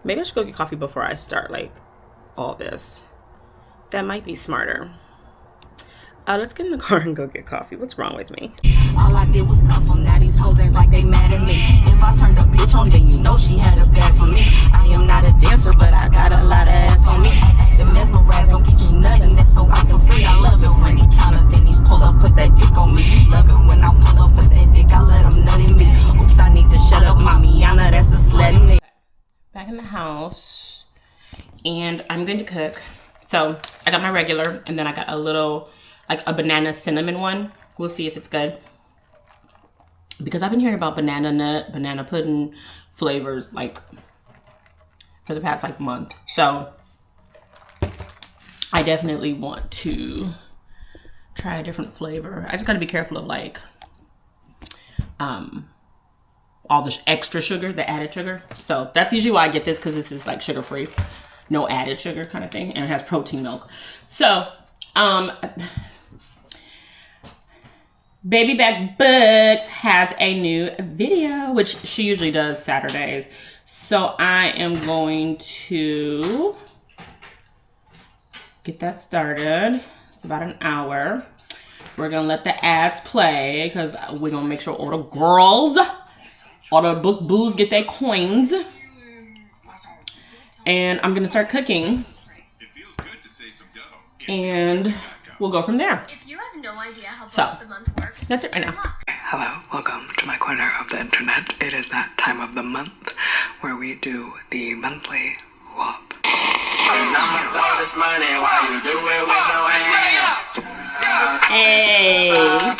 Maybe I should go get coffee before I start like all this. That might be smarter. Let's get in the car and go get coffee. What's wrong with me? All I did was cuff them. Now these hoes act like they mad at me. If I turned a bitch on, then you know she had a bag for me. I am not a dancer, but I got a lot of ass on me. The mesmerize don't get you nothing. That's so I can free. I love it when he counter, then he pull up, put that dick on me. You love it when I pull up with that dick. I let him nut in me. Oops, I need to shut up, mommy. Yana, that's the slut in me. Back in the house, and I'm going to cook. So I got my regular, and then I got a little, like a banana cinnamon one. We'll see if it's good. Because I've been hearing about banana nut, banana pudding flavors like for the past like month. So I definitely want to try a different flavor. I just got to be careful of like all the extra sugar, the added sugar. So that's usually why I get this, because this is like sugar free. No added sugar kind of thing, and it has protein milk. So, Baby Back Books has a new video, which she usually does Saturdays. So I am going to get that started. It's about an hour. We're gonna let the ads play, because we're gonna make sure all the girls, all the book boos get their coins. And I'm gonna start cooking, and we'll go from there. If you have no idea how So, the month works, that's it right now. Hello, welcome to my corner of the internet. It is that time of the month where we do the monthly WAP. Hey.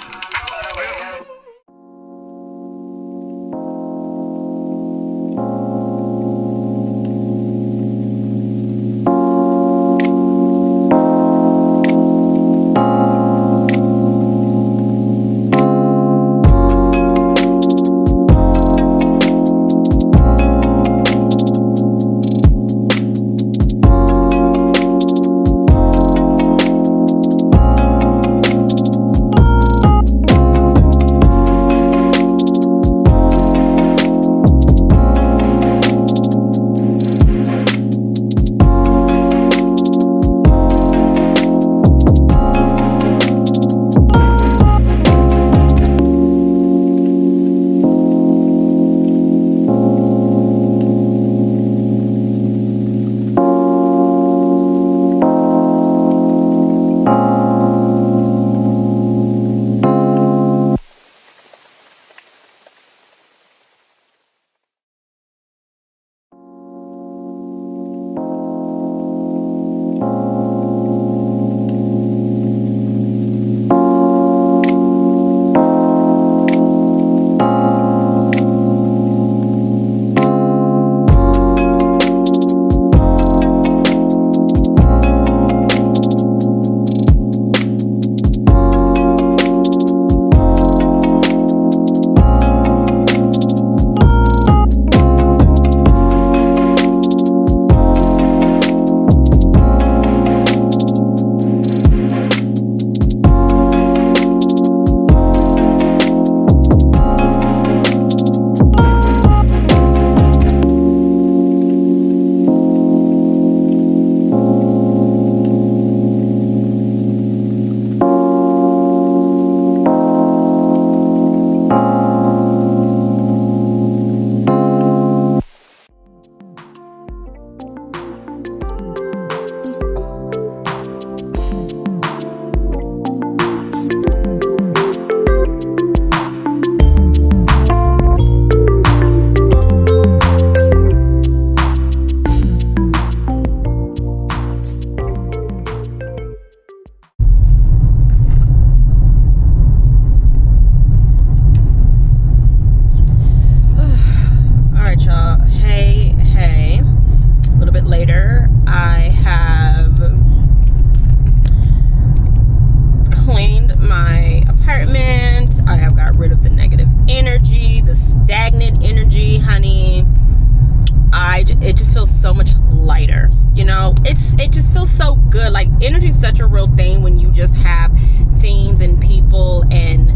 it just feels so much lighter, you know. It just feels so good. Like, energy is such a real thing when you just have things and people and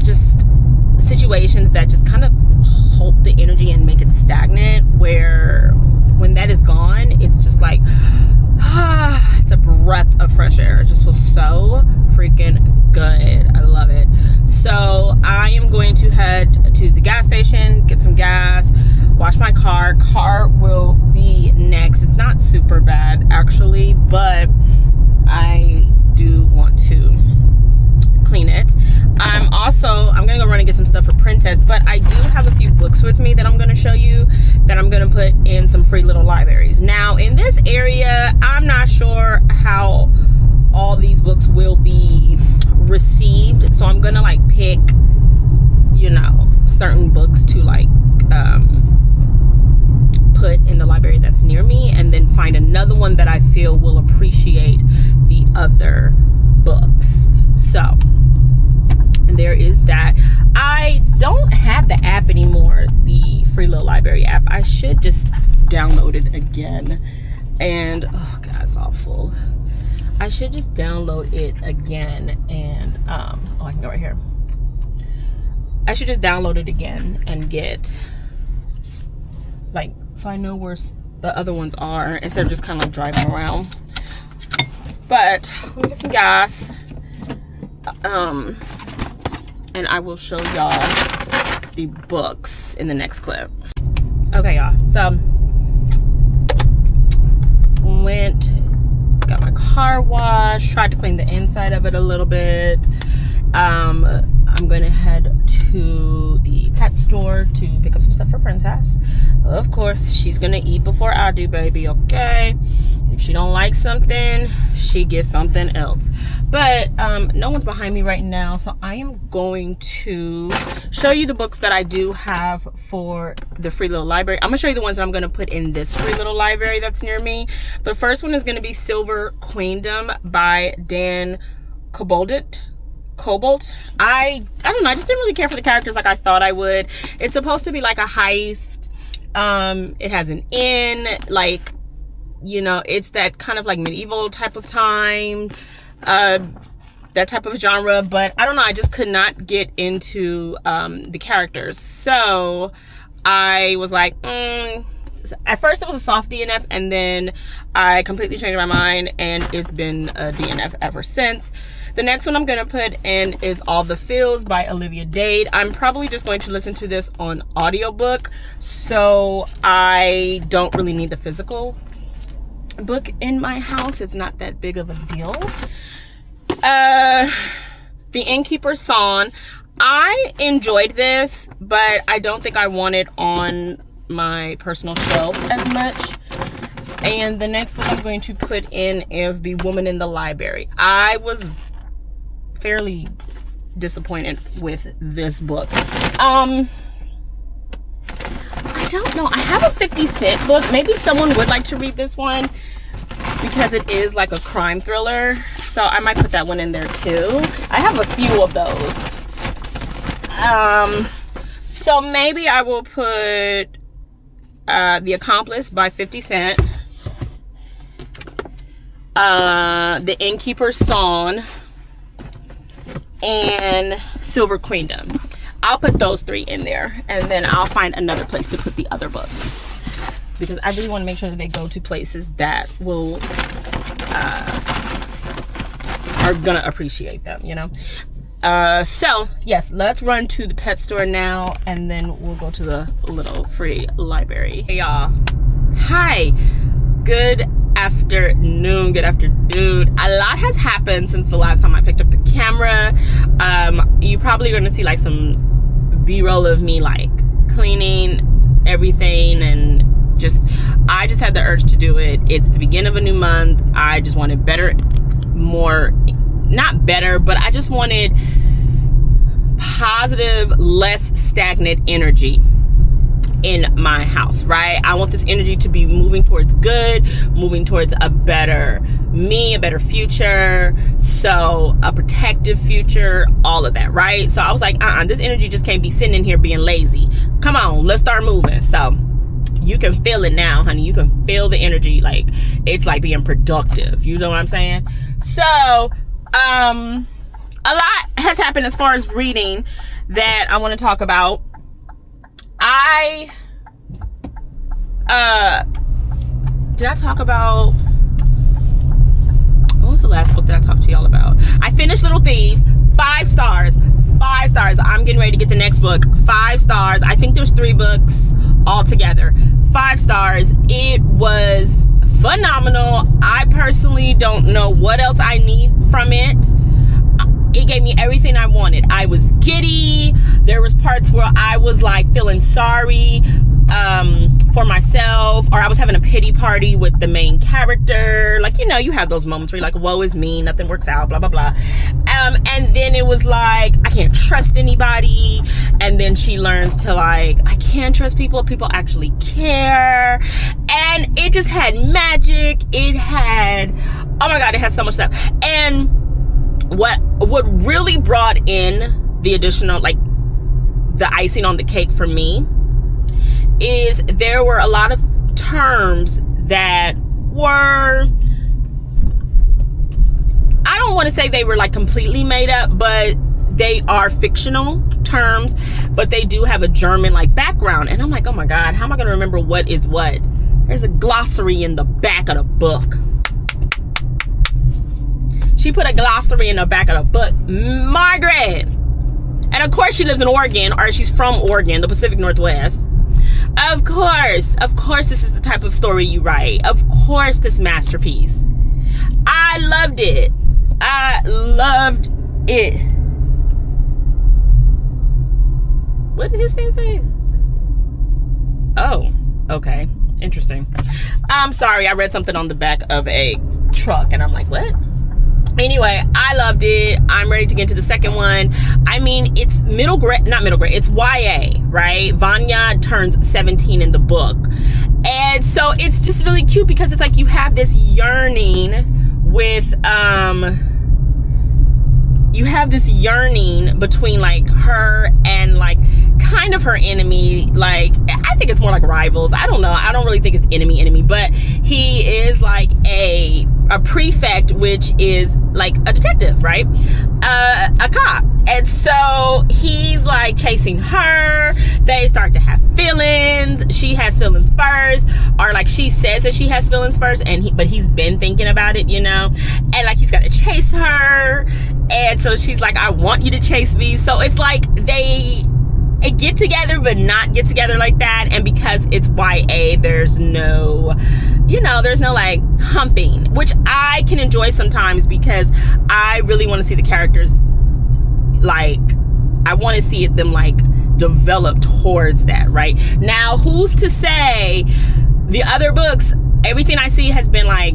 just situations that just kind of hold the energy and make it stagnant, where when that is gone, it's just like it's a breath of fresh air. It just feels so freaking good. I love it. So I am going to head to the gas station, get some gas, wash my car. Car will be next. It's not super bad actually, but I do want to clean it. I'm gonna go run and get some stuff for Princess, but I do have a few books with me that I'm gonna show you that I'm gonna put in some free little libraries. Now in this area, I'm not sure how all these books will be received, so I'm gonna like pick, you know, certain books to like put in the library that's near me, and then find another one that I feel will appreciate the other books. So there is that. I don't have the app anymore, the Free Little Library app. I should just download it again. And oh god, it's all full. I should just download it again and oh, I can go right here. I should just download it again and get like, so I know where the other ones are instead of just kind of like driving around. But let me get some gas. And I will show y'all the books in the next clip. Okay, y'all. So got my car washed, tried to clean the inside of it a little bit. I'm gonna head to the pet store to pick up some stuff for Princess. Of course, she's gonna eat before I do, baby, okay? If she don't like something, she gets something else. But no one's behind me right now, so I am going to show you the books that I do have for the Free Little Library. I'm gonna show you the ones that I'm gonna put in this Free Little Library that's near me. The first one is gonna be Silver Queendom by Dan Cobalt. I don't know, I just didn't really care for the characters like I thought I would. It's supposed to be like a heist. It has an inn, like, you know, it's that kind of like medieval type of time, that type of genre, but I don't know, I just could not get into the characters. So I was like, at first it was a soft DNF, and then I completely changed my mind, and it's been a DNF ever since. The next one I'm gonna put in is All the Feels by Olivia Dade. I'm probably just going to listen to this on audiobook, so I don't really need the physical book in my house. It's not that big of a deal. The Innkeeper's Song. I enjoyed this, but I don't think I want it on my personal shelves as much. And the next book I'm going to put in is The Woman in the Library. I was fairly disappointed with this book. I don't know, I have a 50 Cent book. Maybe someone would like to read this one because it is like a crime thriller, so I might put that one in there too. I have a few of those. So maybe I will put The Accomplice by 50 Cent, The Innkeeper's Song, and Silver Queendom. I'll put those three in there, and then I'll find another place to put the other books, because I really want to make sure that they go to places that will are gonna appreciate them, you know. So yes, let's run to the pet store now, and then we'll go to the little free library. Hey y'all, hi, good afternoon. A lot has happened since the last time I picked up the camera. You probably gonna see like some b-roll of me like cleaning everything, and I just had the urge to do it. It's the beginning of a new month. I just wanted better, more, not better, but I just wanted positive, less stagnant energy in my house, right? I want this energy to be moving towards good, moving towards a better me, a better future, so a protective future, all of that, right? So I was like, this energy just can't be sitting in here being lazy. Come on, let's start moving. So you can feel it now, honey. You can feel the energy. Like, it's like being productive. You know what I'm saying? So, a lot has happened as far as reading that I want to talk about. Did I talk about, what was the last book that I talked to y'all about? I finished Little Thieves. 5 stars. 5 stars. I'm getting ready to get the next book. 5 stars. I think there's 3 books altogether. 5 stars. It was phenomenal. I personally don't know what else I need from it. It gave me everything I wanted. I was giddy. There was parts where I was like feeling sorry for myself, or I was having a pity party with the main character. Like, you know, you have those moments where you're like, woe is me, nothing works out, blah blah blah. And then it was like, I can't trust anybody. And then she learns to like, I can trust people actually care. And it just had magic. It had, oh my god, it has so much stuff. And what really brought in the additional, like, the icing on the cake for me is there were a lot of terms that were, I don't want to say they were like completely made up, but they are fictional terms, but they do have a German like background. And I'm like, oh my god, how am I going to remember what is what? There's a glossary in the back of the book. She put a glossary in the back of the book. Margaret. And of course she lives in Oregon, or she's from Oregon, the Pacific Northwest. Of course this is the type of story you write. Of course this masterpiece. I loved it. I loved it. What did his thing say? Oh, okay. Interesting. I'm sorry, I read something on the back of a truck and I'm like, what? Anyway, I loved it. I'm ready to get into the second one. I mean, it's not middle grade, it's YA, right? Vanya turns 17 in the book. And so it's just really cute because it's like you have this yearning with, you have this yearning between like her and like kind of her enemy. Like, I think it's more like rivals. I don't know. I don't really think it's enemy, but he is like a prefect, which is like a detective, right? A cop. And so he's like chasing her. They start to have feelings. She has feelings first, or like she says that she has feelings first, but he's been thinking about it, you know? And like he's got to chase her. And so she's like, I want you to chase me. So it's like they get together but not get together like that. And because it's YA, there's no, you know, there's no like humping, which I can enjoy sometimes because I really want to see the characters, like, I want to see them like develop towards that, right? Now, who's to say the other books, everything I see has been like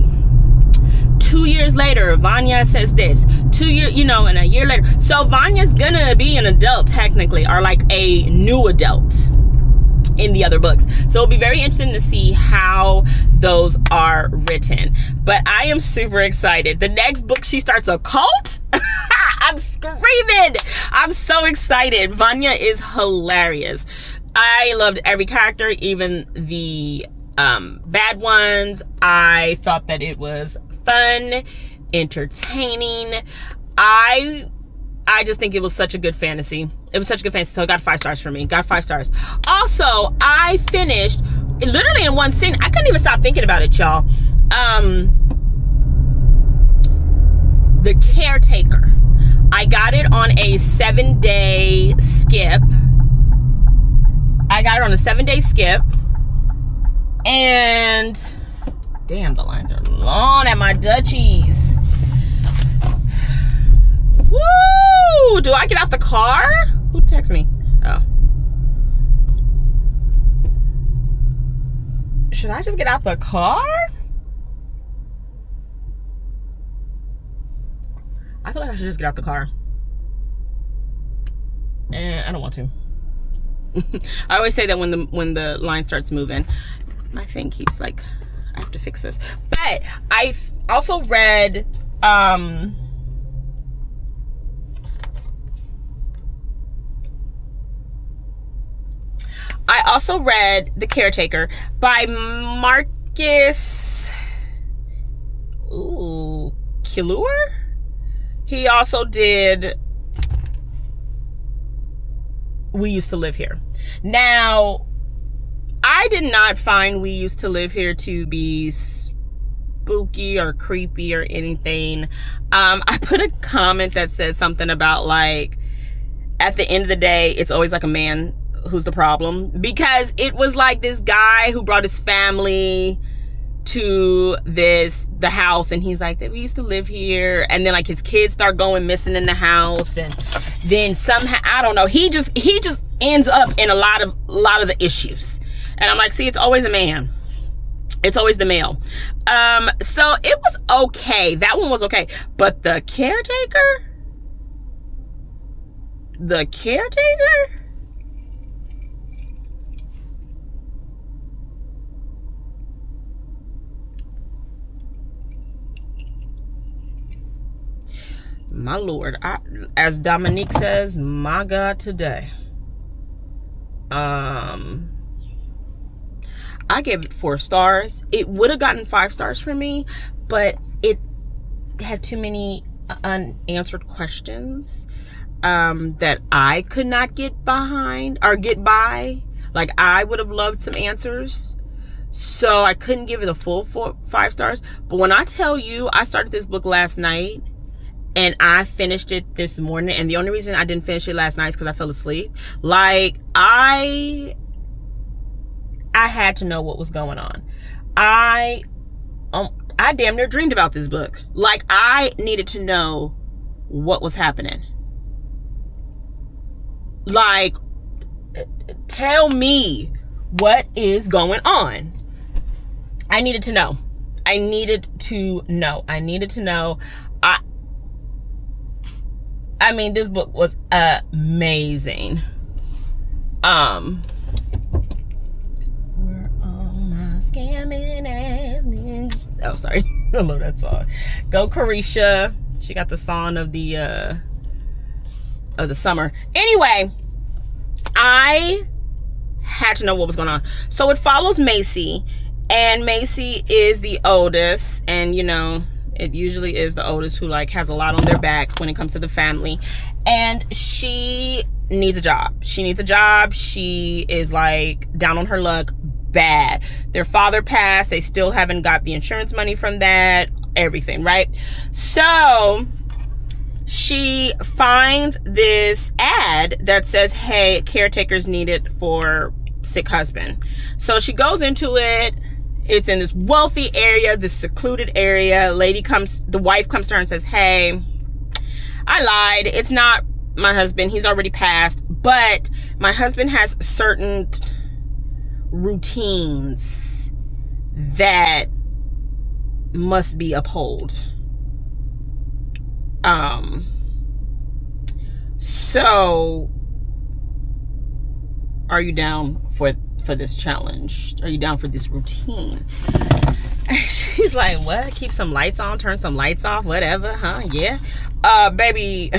2 years later, Vanya says this, 2 years, you know, and a year later. So Vanya's gonna be an adult technically, or like a new adult in the other books. So it'll be very interesting to see how those are written. But I am super excited. The next book, she starts a cult. I'm screaming. I'm so excited. Vanya is hilarious. I loved every character, even the bad ones. I thought that it was fun, entertaining. I just think it was such a good fantasy. It was such a good fantasy. So it got 5 stars for me. Got 5 stars. Also, I finished literally in one sitting. I couldn't even stop thinking about it, y'all. The Caretaker. I got it on a 7-day skip. And damn, the lines are long at my duchies. Woo! Do I get out the car? Who texted me? Oh. Should I just get out the car? I feel like I should just get out the car. And I don't want to. I always say that when the line starts moving, my thing keeps like, I have to fix this. But I also read I also read The Caretaker by Marcus Killuer. He also did We Used to Live Here. Now, I did not find We Used to Live Here to be spooky or creepy or anything. I put a comment that said something about like, at the end of the day, it's always like a man who's the problem, because it was like this guy who brought his family to the house, and he's like, we used to live here, and then like his kids start going missing in the house, and then somehow, I don't know, he just ends up in a lot of the issues. And I'm like, see, it's always a man. It's always the male. So it was okay. That one was okay. But The Caretaker? The Caretaker? My Lord. As Dominique says, my God today. I gave it 4 stars. It would have gotten 5 stars for me, but it had too many unanswered questions that I could not get behind or get by. Like, I would have loved some answers. So I couldn't give it a full 5 stars. But when I tell you, I started this book last night and I finished it this morning. And the only reason I didn't finish it last night is because I fell asleep. Like, I had to know what was going on. I damn near dreamed about this book. Like, I needed to know what was happening. Like, tell me what is going on. I needed to know. I needed to know. I mean, this book was amazing. Scamming ass niggas. Oh, sorry. I love that song. Go Carisha. She got the song of the summer. Anyway, I had to know what was going on. So it follows Macy, and Macy is the oldest, and you know, it usually is the oldest who like has a lot on their back when it comes to the family, and she needs a job. She is like down on her luck bad. Their father passed. They still haven't got the insurance money from that, everything, right? So she finds this ad that says, hey, caretakers needed for sick husband. So she goes into it. It's in this wealthy area, this secluded area. The wife comes to her and says, hey, I lied. It's not my husband. He's already passed. But my husband has certain routines that must be upheld. So are you down for this challenge? Are you down for this routine? She's like, what? Keep some lights on, turn some lights off, whatever, huh? Yeah. Baby,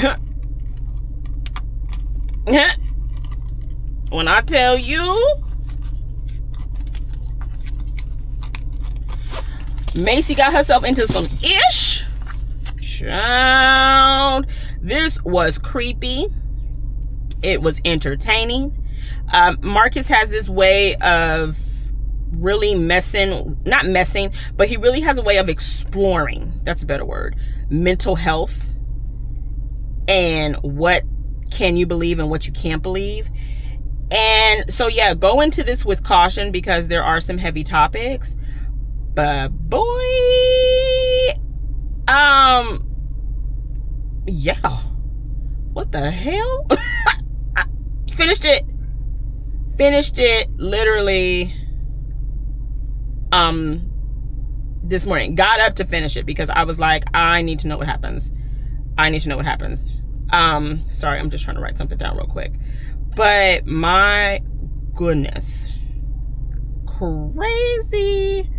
when I tell you, Macy got herself into some ish. Child, this was creepy. It was entertaining. Marcus has this way of really not messing, but he really has a way of exploring, that's a better word, mental health and what can you believe and what you can't believe. And so, yeah, go into this with caution because there are some heavy topics. But boy, yeah, what the hell? I finished it literally this morning. Got up to finish it because I was like, I need to know what happens. Sorry, I'm just trying to write something down real quick. But my goodness, crazy.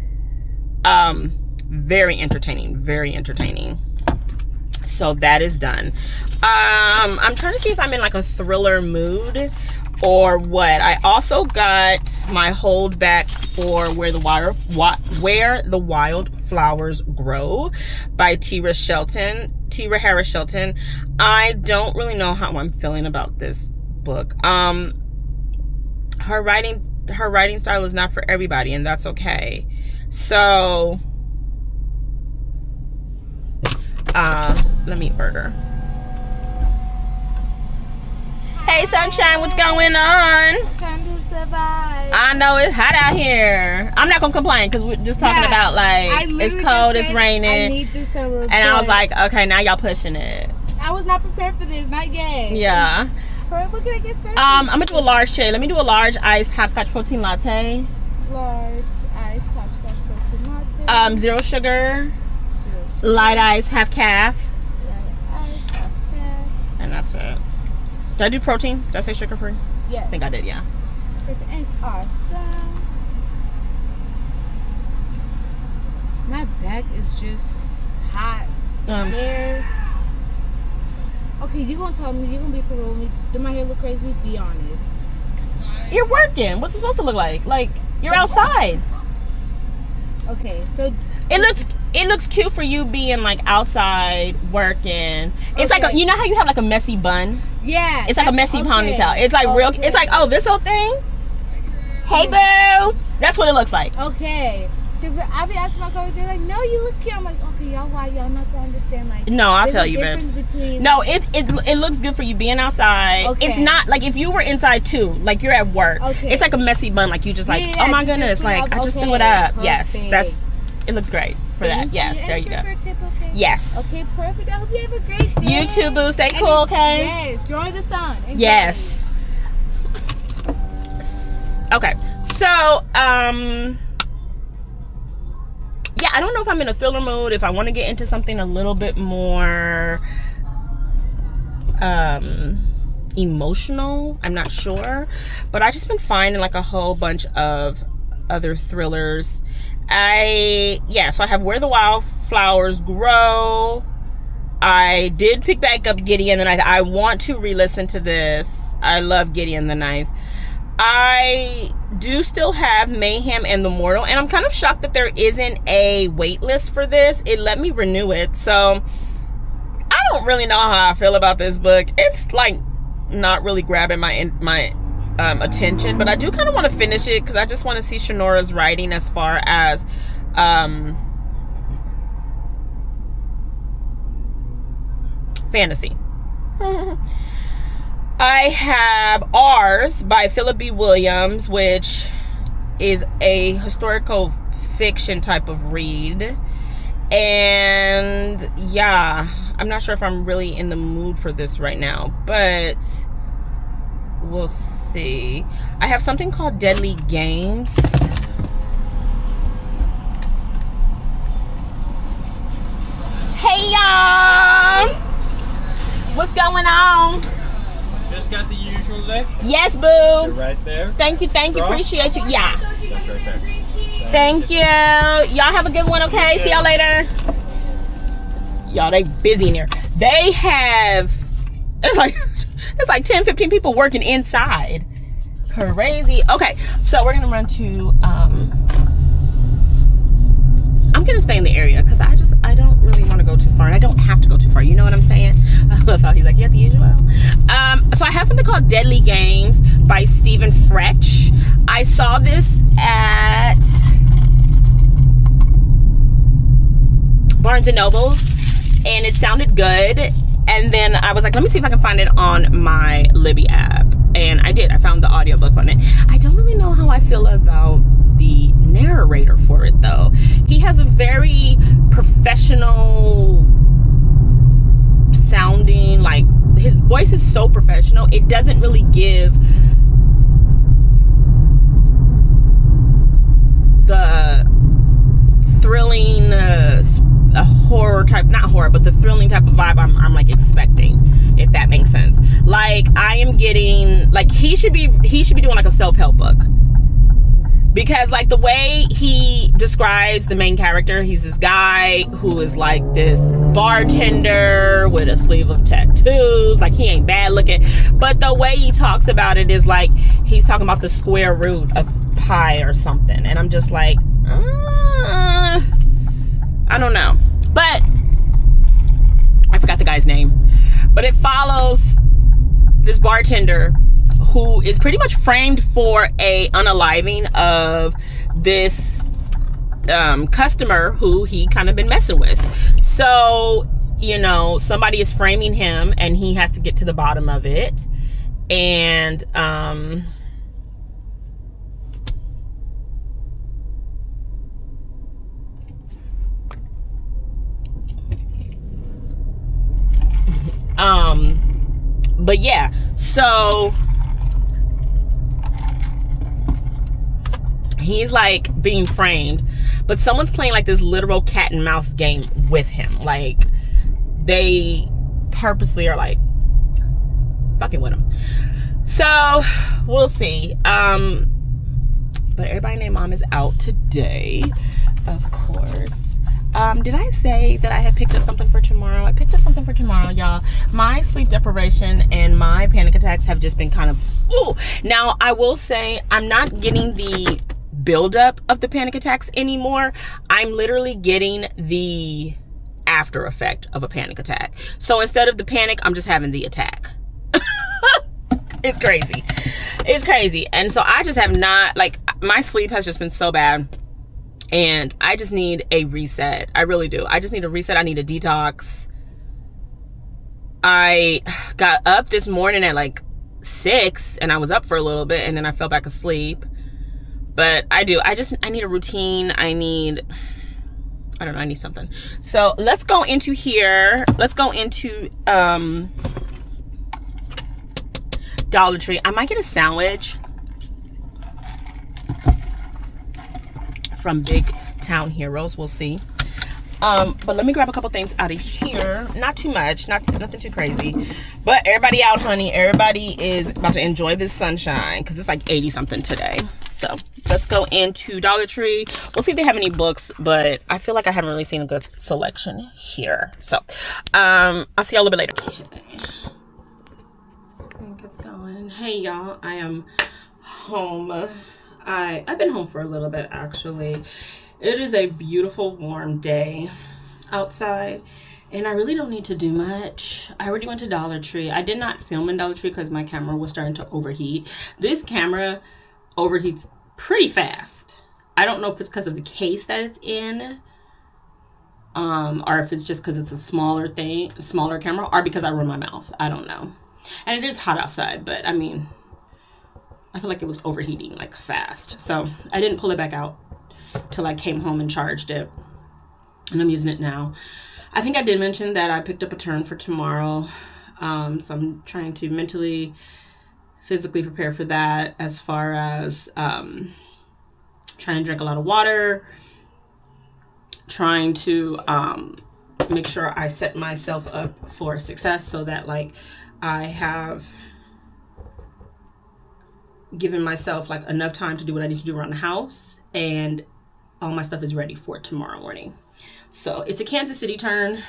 Very entertaining. So that is done. I'm trying to see if I'm in like a thriller mood or what. I also got my holdback for Where the Wild Flowers Grow by Tira Harris Shelton. I don't really know how I'm feeling about this book. Her writing style is not for everybody, and that's okay. So let me order. Hey sunshine, what's going on? Trying to survive. I know it's hot out here. I'm not gonna complain because we're just talking about like it's cold, it's raining. I need this summer. And I was like, okay, now y'all pushing it. I was not prepared for this, not yet. Yeah. What can I get started? I'm gonna do a large shade. Let me do a large iced hopscotch protein latte. Large iced hopscotch protein latte. 0 sugar. Light ice, half calf. Light ice, half calf. And that's it. Did I do protein? Did I say sugar free? Yes. I think I did, yeah. Perfect and awesome. My back is just hot. Hair. Okay, you gonna tell me, you gonna be for real with me? Do my hair look crazy? Be honest. You're working. What's it supposed to look like? Like you're outside. Okay, so it looks cute for you being like outside working. It's like you know how you have like a messy bun? yeah, It's like a messy okay. ponytail. It's like real. It's like, oh, this whole thing. Hey boo. That's what it looks like. Okay. Because I'll be asking my coworkers, they're like, no, you look cute. I'm like, okay, y'all, why y'all not gonna understand? Like, No, I'll there's tell a you, difference babes. between, No, it looks good for you being outside. Okay. It's not like if you were inside too, like you're at work. Okay. It's like a messy bun, like you just like, Yeah, oh my you just goodness, put it like up. I just Okay, threw it up. Yes, perfect. it looks great for that. Yes, there you go. Tip, okay? Yes. Okay, perfect. I hope you have a great day. You too, boo. Stay And cool, okay? Yes, enjoy the sun. Enjoy. Yes. Okay, so yeah, I don't know if I'm in a filler mood, if I want to get into something a little bit more emotional. I'm not sure, but I just been finding like a whole bunch of other thrillers. So I have Where the Wildflowers Grow. I did pick back up Gideon the Ninth. I want to re-listen to this. I love Gideon the Ninth. I do still have Mayhem and the Mortal, and I'm kind of shocked that there isn't a wait list for this. It let me renew it, so I don't really know how I feel about this book. It's like not really grabbing my attention, but I do kind of want to finish it because I just want to see Shanora's writing as far as fantasy. I have Ours by Philip B. Williams, which is a historical fiction type of read. And yeah, I'm not sure if I'm really in the mood for this right now, but we'll see. I have something called Deadly Games. Hey y'all! What's going on? Just got the usual day. Yes, boo. You're right there. Thank you, Straw? appreciate you. Yeah. That's right there. Thank you. Y'all have a good one, okay? See y'all later. Y'all, they busy in here. They have, it's like 10, 15 people working inside. Crazy. Okay, so we're gonna run to, I'm gonna stay in the area because I don't really want to go too far, and I don't have to go too far. You know what I'm saying? I love how he's like, you have the usual. So I have something called Deadly Games by Stephen Fretch. I saw this at Barnes and Nobles, and it sounded good. And then I was like, let me see if I can find it on my Libby app. And I did. I found the audiobook on it. I don't really know how I feel about the narrator for it, though. He has a very professional sounding, like, his voice is so professional. It doesn't really give the thrilling a horror type, not horror, but the thrilling type of vibe I'm like expecting, if that makes sense. Like I am getting, like he should be doing like a self-help book. Because like the way he describes the main character, he's this guy who is like this bartender with a sleeve of tattoos. Like he ain't bad looking, but the way he talks about it is like he's talking about the square root of pi or something, and I'm just like, I don't know. But I forgot the guy's name. But it follows this bartender who is pretty much framed for a unaliving of this customer who he kind of been messing with. So, you know, somebody is framing him and he has to get to the bottom of it. And but yeah, so he's like being framed, but someone's playing like this literal cat and mouse game with him. Like they purposely are like fucking with him. So we'll see. But everybody named Mom is out today, of course. Did I say that I had picked up something for tomorrow? I picked up something for tomorrow, y'all. My sleep deprivation and my panic attacks have just been kind of, ooh. Now, I will say I'm not getting the buildup of the panic attacks anymore. I'm literally getting the after effect of a panic attack. So instead of the panic, I'm just having the attack. It's crazy. It's crazy. And so I just have not, like, my sleep has just been so bad. And I just need a reset. I really do. I just need a reset. I need a detox. I got up this morning at like 6 and I was up for a little bit and then I fell back asleep. But I need a routine. I need something. So let's go into here. Let's go into Dollar Tree. I might get a sandwich from Big Town Heroes. We'll see. But let me grab a couple things out of here. Not too much, nothing too crazy. But everybody out, honey. Everybody is about to enjoy this sunshine because it's like 80 something today. So let's go into Dollar Tree. We'll see if they have any books, but I feel like I haven't really seen a good selection here. So I'll see y'all a little bit later. I think it's going. Hey y'all, I am home. I've been home for a little bit actually. It is a beautiful warm day outside and I really don't need to do much. I already went to Dollar Tree. I did not film in Dollar Tree because my camera was starting to overheat. This camera overheats pretty fast. I don't know if it's because of the case that it's in, or if it's just because it's a smaller camera, or because I run my mouth. I don't know. And it is hot outside, but I mean, I feel like it was overheating like fast. So I didn't pull it back out till I came home and charged it. And I'm using it now. I think I did mention that I picked up a turn for tomorrow. So I'm trying to mentally, physically prepare for that, as far as trying to drink a lot of water, trying to make sure I set myself up for success so that like I have given myself like enough time to do what I need to do around the house and all my stuff is ready for tomorrow morning. So it's a Kansas City turn.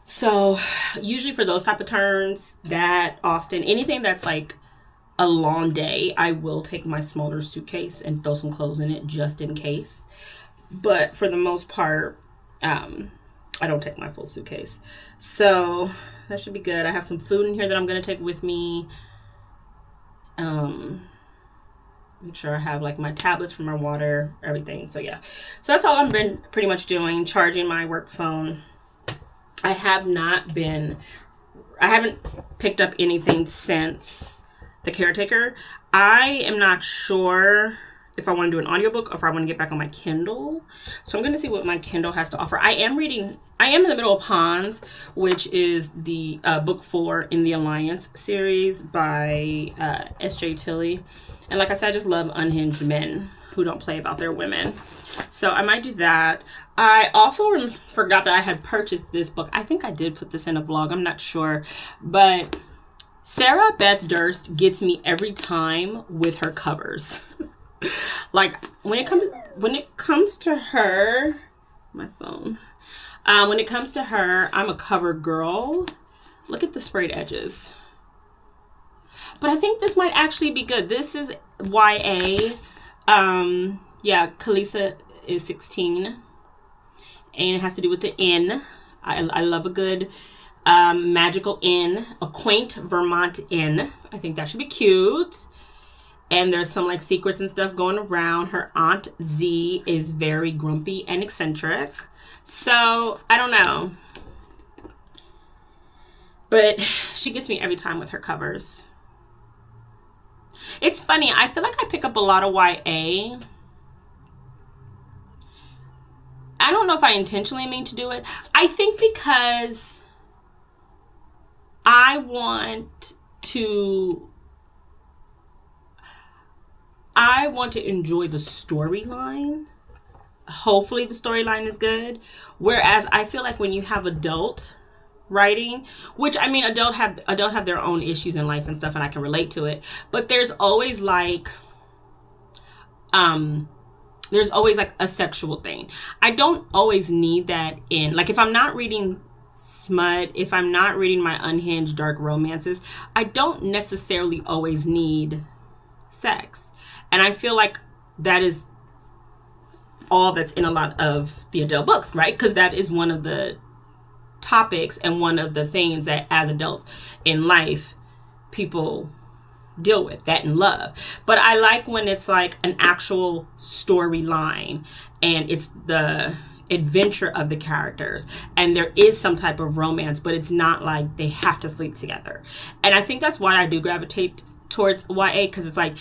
So usually for those type of turns, that Austin, anything that's like a long day, I will take my smaller suitcase and throw some clothes in it just in case. But for the most part, I don't take my full suitcase. So that should be good. I have some food in here that I'm going to take with me. Make sure I have like my tablets for my water, everything. So yeah, so that's all I've been pretty much doing, charging my work phone. I haven't picked up anything since The Caretaker. I am not sure if I want to do an audiobook or if I want to get back on my Kindle. So I'm going to see what my Kindle has to offer. I am in the middle of Hans, which is the book 4 in the Alliance series by S.J. Tilley. And like I said, I just love unhinged men who don't play about their women. So I might do that. I also forgot that I had purchased this book. I think I did put this in a vlog. I'm not sure. But Sarah Beth Durst gets me every time with her covers. Like when it comes to her, my phone. When it comes to her, I'm a cover girl. Look at the sprayed edges. But I think this might actually be good. This is YA. Yeah, Kalisa is 16. And it has to do with the inn. I love a good magical inn. A quaint Vermont inn. I think that should be cute. And there's some like secrets and stuff going around. Her Aunt Z is very grumpy and eccentric. So, I don't know. But she gets me every time with her covers. It's funny. I feel like I pick up a lot of YA. I don't know if I intentionally mean to do it. I think because I want to enjoy the storyline. Hopefully the storyline is good. Whereas I feel like when you have adult writing, which I mean adult have their own issues in life and stuff, and I can relate to it, but there's always like a sexual thing. I don't always need that in, like, if I'm not reading smut, if I'm not reading my unhinged dark romances, I don't necessarily always need sex. And I feel like that is all that's in a lot of the adult books, right? Because that is one of the topics and one of the things that as adults in life people deal with, that and love. But I like when it's like an actual storyline and it's the adventure of the characters and there is some type of romance, but it's not like they have to sleep together. And I think that's why I do gravitate towards YA, because it's like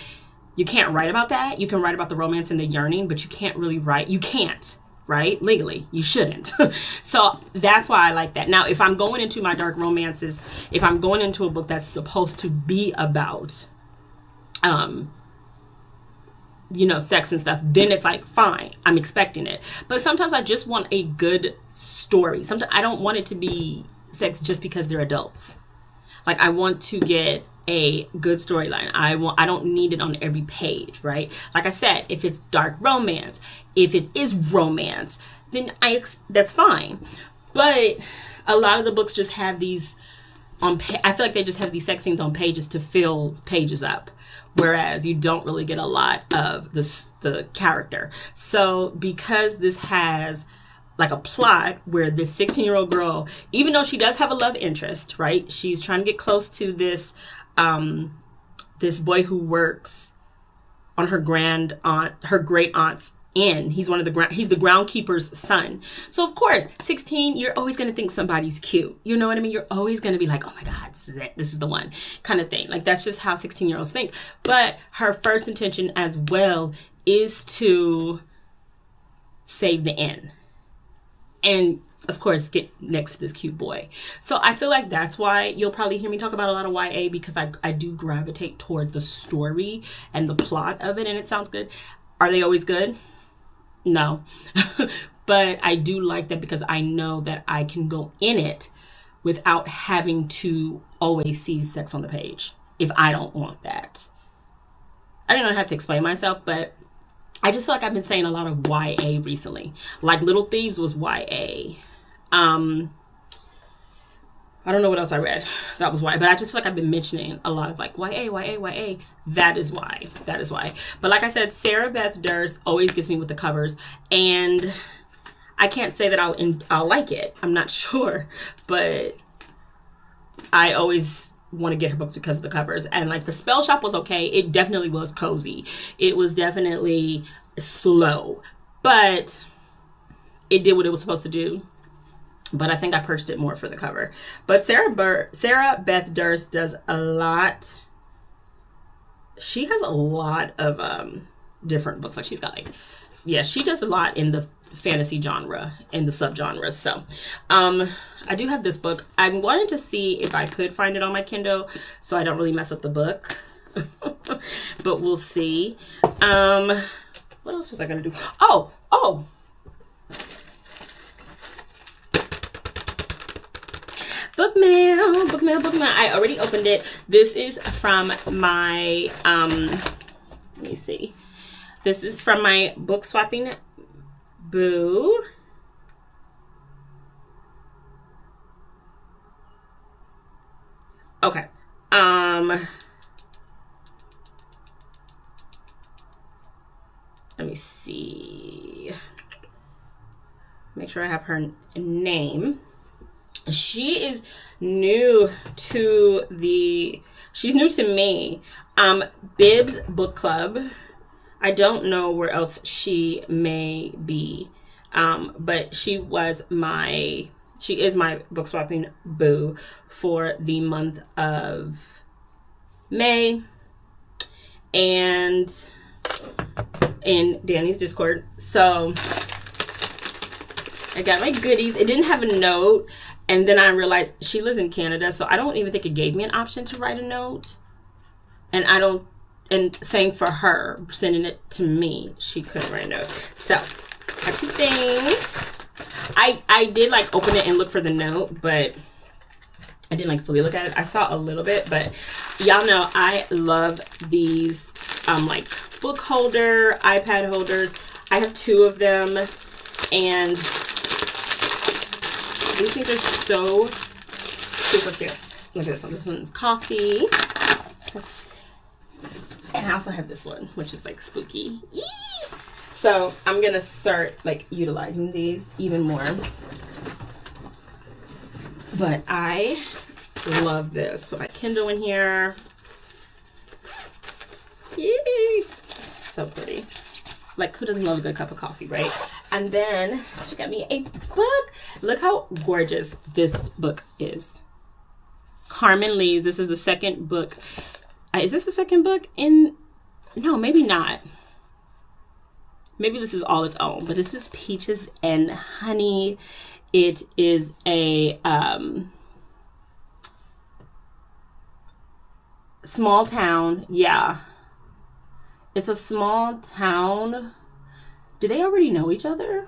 you can't write about that. You can write about the romance and the yearning, but you can't really write. You can't, right? Legally, you shouldn't. So that's why I like that. Now, if I'm going into my dark romances, if I'm going into a book that's supposed to be about, sex and stuff, then it's like, fine, I'm expecting it. But sometimes I just want a good story. Sometimes I don't want it to be sex just because they're adults. Like, I want to get a good storyline. I don't need it on every page, right? Like I said, if it's dark romance, if it is romance, then that's fine. But a lot of the books just have these I feel like they just have these sex scenes on pages to fill pages up, whereas you don't really get a lot of the character. So because this has like a plot where this 16-year-old girl, even though she does have a love interest, right? She's trying to get close to this this boy who works on her great aunt's inn. He's he's the groundkeeper's son. So of course, 16, you're always going to think somebody's cute. You know what I mean? You're always going to be like, oh my God, this is it. This is the one kind of thing. Like, that's just how 16-year-olds think. But her first intention as well is to save the inn. And of course, get next to this cute boy. So I feel like that's why you'll probably hear me talk about a lot of YA, because I do gravitate toward the story and the plot of it, and it sounds good. Are they always good? No. But I do like that because I know that I can go in it without having to always see sex on the page if I don't want that. I don't know how to explain myself, but I just feel like I've been saying a lot of YA recently. Like Little Thieves was YA. I don't know what else I read that was YA, but I just feel like I've been mentioning a lot of like YA. That is why. But like I said, Sarah Beth Durst always gets me with the covers, and I can't say that I'll like it. I'm not sure, but I always want to get her books because of the covers. And like The Spell Shop was okay. It definitely was cozy. It was definitely slow, but it did what it was supposed to do. But I think I purchased it more for the cover. But Sarah Beth Durst does a lot. She has a lot of different books. Like she's got she does a lot in the fantasy genre and the subgenres. So I do have this book. I'm wanting to see if I could find it on my Kindle so I don't really mess up the book. But we'll see. What else was I going to do? Oh. Book mail. I already opened it. This is from my, let me see. This is from my book swapping boo. Okay. Let me see. Make sure I have her name. She is new to she's new to me. Bibs Book Club. I don't know where else she may be. But she is my book swapping boo for the month of May. And in Danny's Discord. So I got my goodies. It didn't have a note. And then I realized she lives in Canada, so I don't even think it gave me an option to write a note. And same for her, sending it to me. She couldn't write a note. So, got two things. I did like open it and look for the note, but I didn't like fully look at it. I saw a little bit, but y'all know I love these like book holder, iPad holders. I have two of them, and these things are so super cute. Look at this one. This one's coffee. And I also have this one, which is like spooky. Eee! So I'm gonna start like utilizing these even more. But I love this. Put my Kindle in here. Yay! It's so pretty. Like, who doesn't love a good cup of coffee, right? And then she got me a book. Look how gorgeous this book is. Carmen Lee's. This is the second book. Is this the second book in? No, maybe not. Maybe this is all its own. But this is Peaches and Honey. It is a small town. Yeah. It's a small town. Do they already know each other?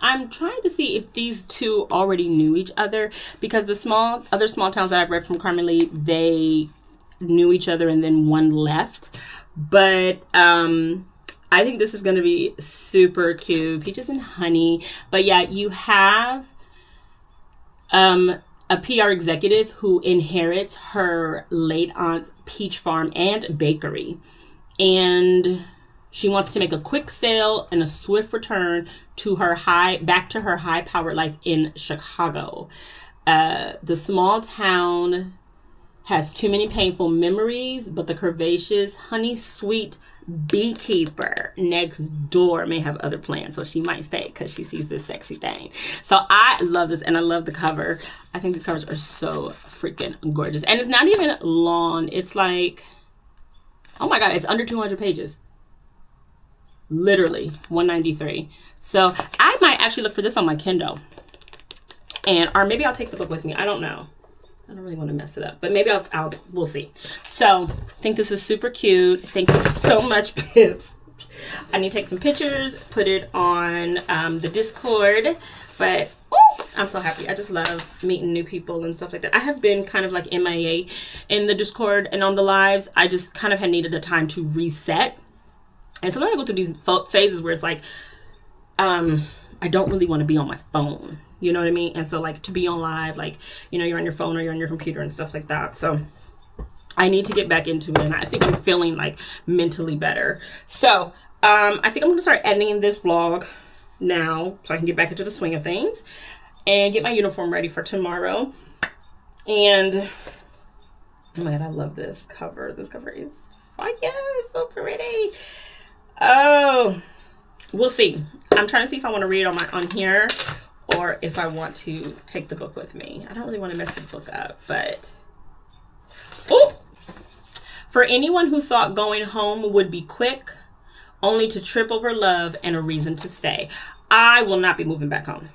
I'm trying to see if these two already knew each other, because the other small towns that I've read from Carmen Lee, they knew each other and then one left. But I think this is going to be super cute. Peaches and Honey. But yeah, you have a PR executive who inherits her late aunt's peach farm and bakery. And she wants to make a quick sale and a swift return to back to her high-powered life in Chicago. The small town has too many painful memories, but the curvaceous, honey-sweet beekeeper next door may have other plans, so she might stay because she sees this sexy thing. So I love this, and I love the cover. I think these covers are so freaking gorgeous. And it's not even long. It's like, oh my God, it's under 200 pages. Literally 193. So I might actually look for this on my Kindle, or maybe I'll take the book with me. I don't know. I don't really want to mess it up, but maybe we'll see. So I think this is super cute. Thank you so much, Pips. I need to take some pictures, put it on the Discord, but I'm so happy. I just love meeting new people and stuff like that. I have been kind of like MIA in the Discord and on the lives. I just kind of had needed a time to reset. And sometimes I go through these phases where it's like, I don't really want to be on my phone. You know what I mean? And so like to be on live, like, you know, you're on your phone or you're on your computer and stuff like that. So I need to get back into it. And I think I'm feeling like mentally better. So I think I'm going to start editing this vlog now so I can get back into the swing of things and get my uniform ready for tomorrow. And oh my God, I love this cover. This cover is fire. It's so pretty. Oh, we'll see. I'm trying to see if I want to read it on here or if I want to take the book with me. I don't really want to mess the book up, but for anyone who thought going home would be quick, only to trip over love and a reason to stay. I will not be moving back home.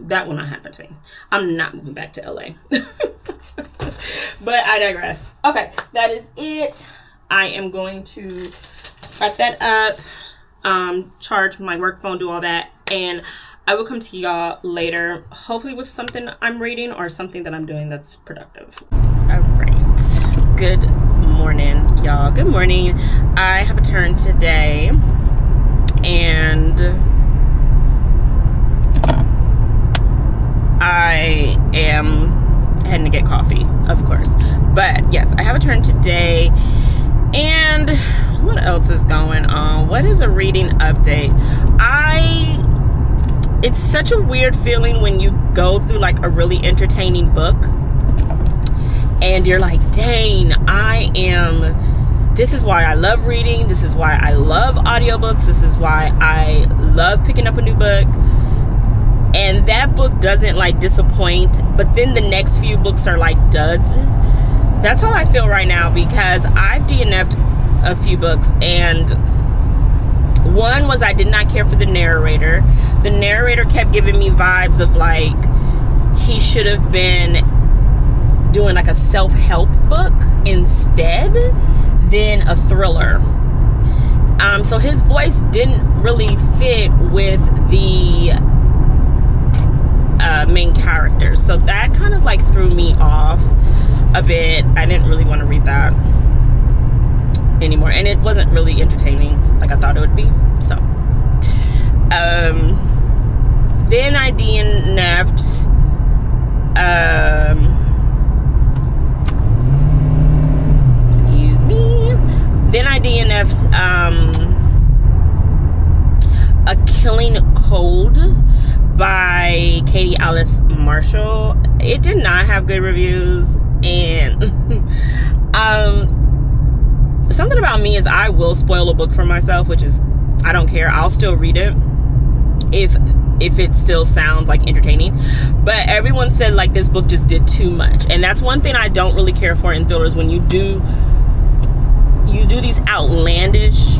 That will not happen to me. I'm not moving back to LA. But I digress. Okay, that is it. I am going to wrap that up, charge my work phone, do all that, and I will come to y'all later, hopefully with something I'm reading or something that I'm doing that's productive. All right. Good morning, y'all. Good morning. I have a turn today, and I am heading to get coffee, of course. But yes, I have a turn today. And what else is going on? What is a reading update? It's such a weird feeling when you go through like a really entertaining book and you're like, dang, this is why I love reading. This is why I love audiobooks. This is why I love picking up a new book. And that book doesn't like disappoint, but then the next few books are like duds. That's how I feel right now, because I've DNF'd a few books, and one was I did not care for the narrator. The narrator kept giving me vibes of like he should have been doing like a self-help book instead than a thriller. So his voice didn't really fit with the main characters, so that kind of like threw me off a bit. I didn't really want to read that anymore, and it wasn't really entertaining like I thought it would be. So then I DNF'd excuse me, then I DNF'd A Killing Cold by Katie Alice Marshall. It did not have good reviews, and something about me is I will spoil a book for myself, which is, I don't care. I'll still read it if it still sounds like entertaining. But everyone said like this book just did too much, and that's one thing I don't really care for in thrillers, when you do these outlandish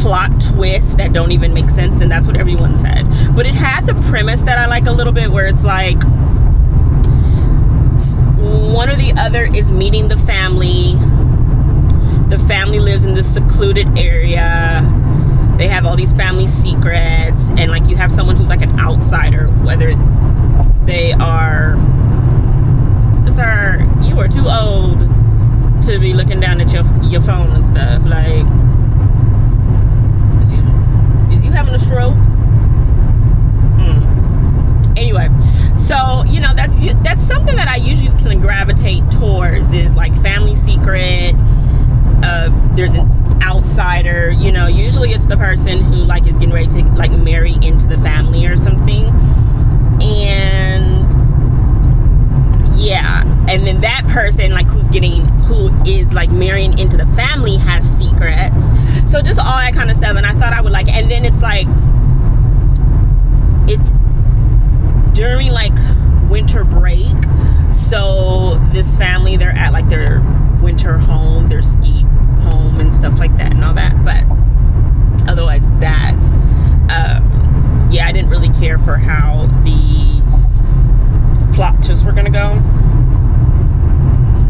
plot twists that don't even make sense, and that's what everyone said. But it had the premise that I like a little bit, where it's like one or the other is meeting the family. The family lives in this secluded area. They have all these family secrets, and like you have someone who's like an outsider, whether they are, sir, you are too old to be looking down at your phone and stuff. Like, is you having a stroke? Anyway, so you know, that's something that I usually can gravitate towards, is like family secret. There's an outsider, you know, usually it's the person who like is getting ready to like marry into the family or something, and yeah, and then that person like who is like marrying into the family has secrets. So just all that kind of stuff, and I thought I would like it. And then it's like it's during like winter break, so this family, they're at like their winter home, their ski home and stuff like that and all that. But otherwise that yeah, I didn't really care for how the plot twists were gonna go,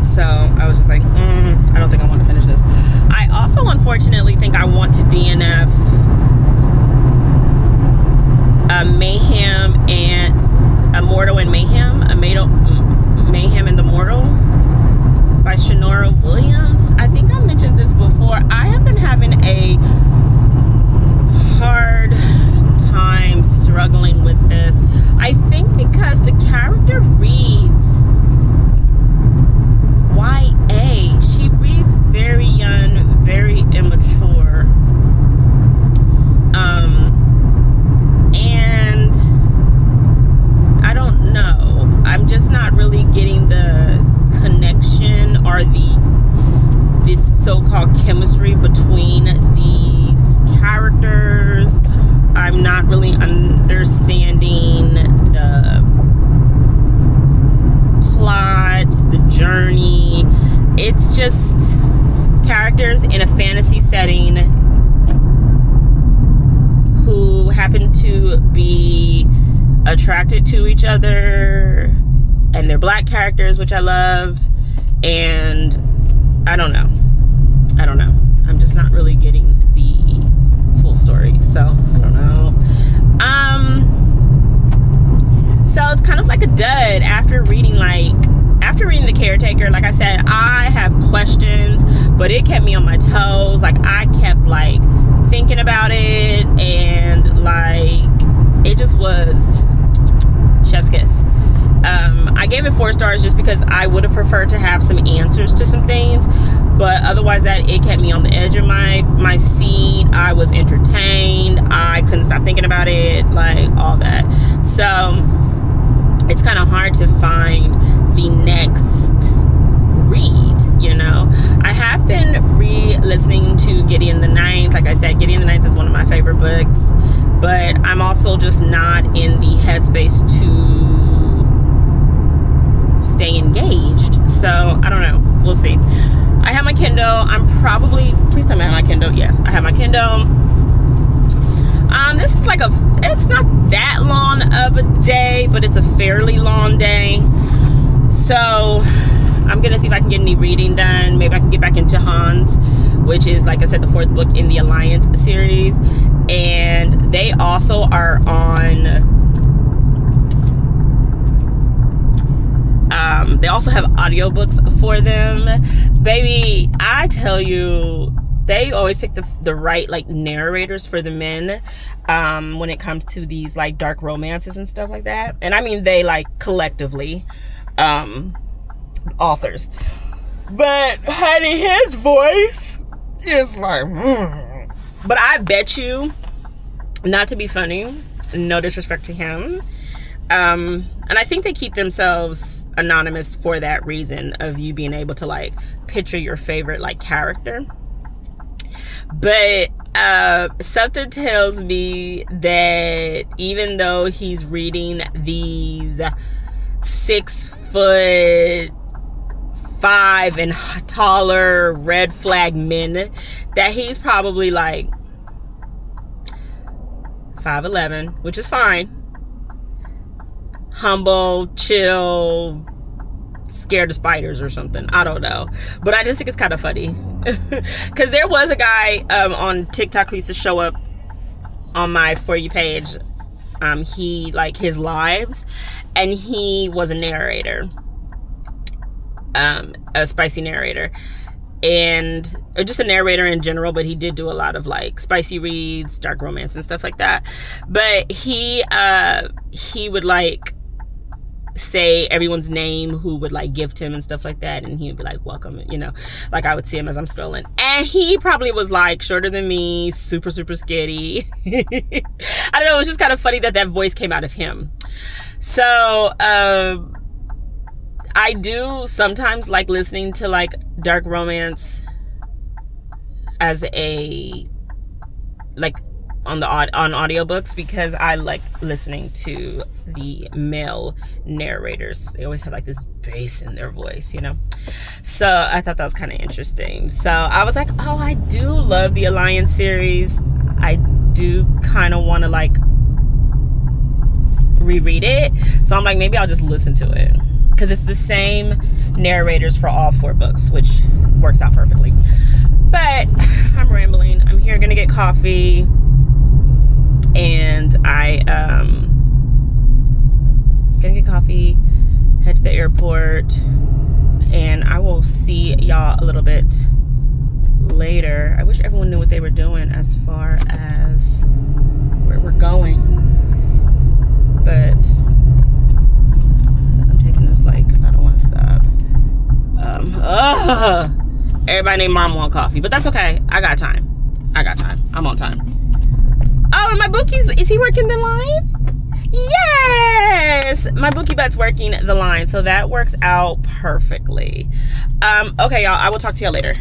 so I was just like, I don't think I want to finish this. I also unfortunately think I want to DNF Mayhem and Immortal and Mayhem, Mayhem and the Mortal by Shanora Williams. I think I mentioned this before. I have been having a hard time struggling with this. I think because the character reads YA. She reads very young, very immature. And I don't know. I'm just not really getting the connection or this so-called chemistry between these characters. I'm not really understanding the plot, the journey. It's just characters in a fantasy setting who happen to be attracted to each other, and they're black characters, which I love. And I don't know. I'm just not really getting the full story. So I don't know. So it's kind of like a dud after reading The Caretaker. Like I said, I have questions, but it kept me on my toes. Like I kept like thinking about it, and like it just was chef's kiss. I gave it 4 stars just because I would have preferred to have some answers to some things, but otherwise that it kept me on the edge of my seat. I was entertained. I couldn't stop thinking about it, like all that. So it's kind of hard to find the next read, you know. I have been re-listening to Gideon the Ninth. Like I said, Gideon the Ninth is one of my favorite books, but I'm also just not in the headspace to stay engaged. So I don't know, we'll see. I have my Kindle. I'm probably, please tell me I have my Kindle. Yes, I have my Kindle. This is like it's not that long of a day, but it's a fairly long day. So I'm gonna see if I can get any reading done. Maybe I can get back into Hans, which is, like I said, the 4th book in the Alliance series. And they also are on, they also have audiobooks for them. Baby, I tell you, they always pick the right like narrators for the men when it comes to these like dark romances and stuff like that. And I mean they like collectively authors. But honey, his voice is like But I bet you, not to be funny, no disrespect to him, and I think they keep themselves anonymous for that reason, of you being able to like picture your favorite like character. But something tells me that even though he's reading these 6'5" and taller red flag men, that he's probably like 5'11", which is fine. Humble, chill, scared of spiders or something. I don't know. But I just think it's kind of funny. Because there was a guy on TikTok who used to show up on my For You page. He, like, his lives. And he was a narrator. A spicy narrator. And or just a narrator in general, but he did do a lot of like spicy reads, dark romance and stuff like that. But he would like say everyone's name who would like gift him and stuff like that, and he would be like, welcome, you know, like I would see him as I'm scrolling, and he probably was like shorter than me, super skinny. I don't know, it was just kind of funny that voice came out of him. So I do sometimes like listening to like dark romance as a like on audiobooks, because I like listening to the male narrators. They always have like this bass in their voice, you know. So I thought that was kind of interesting. So I was like, oh, I do love the Alliance series. I do kind of want to like reread it. So I'm like, maybe I'll just listen to it, because it's the same narrators for all 4 books, which works out perfectly. But I'm rambling. I'm here gonna get coffee, and gonna get coffee, head to the airport, and I will see y'all a little bit later. I wish everyone knew what they were doing as far as where we're going, but I'm taking this light because I don't want to stop. Everybody named Mom want coffee, but that's okay. I got time. I'm on time. Oh, and my bookie's, is he working the line? Yes, my bookie butt's working the line, so that works out perfectly. Okay, y'all, I will talk to y'all later.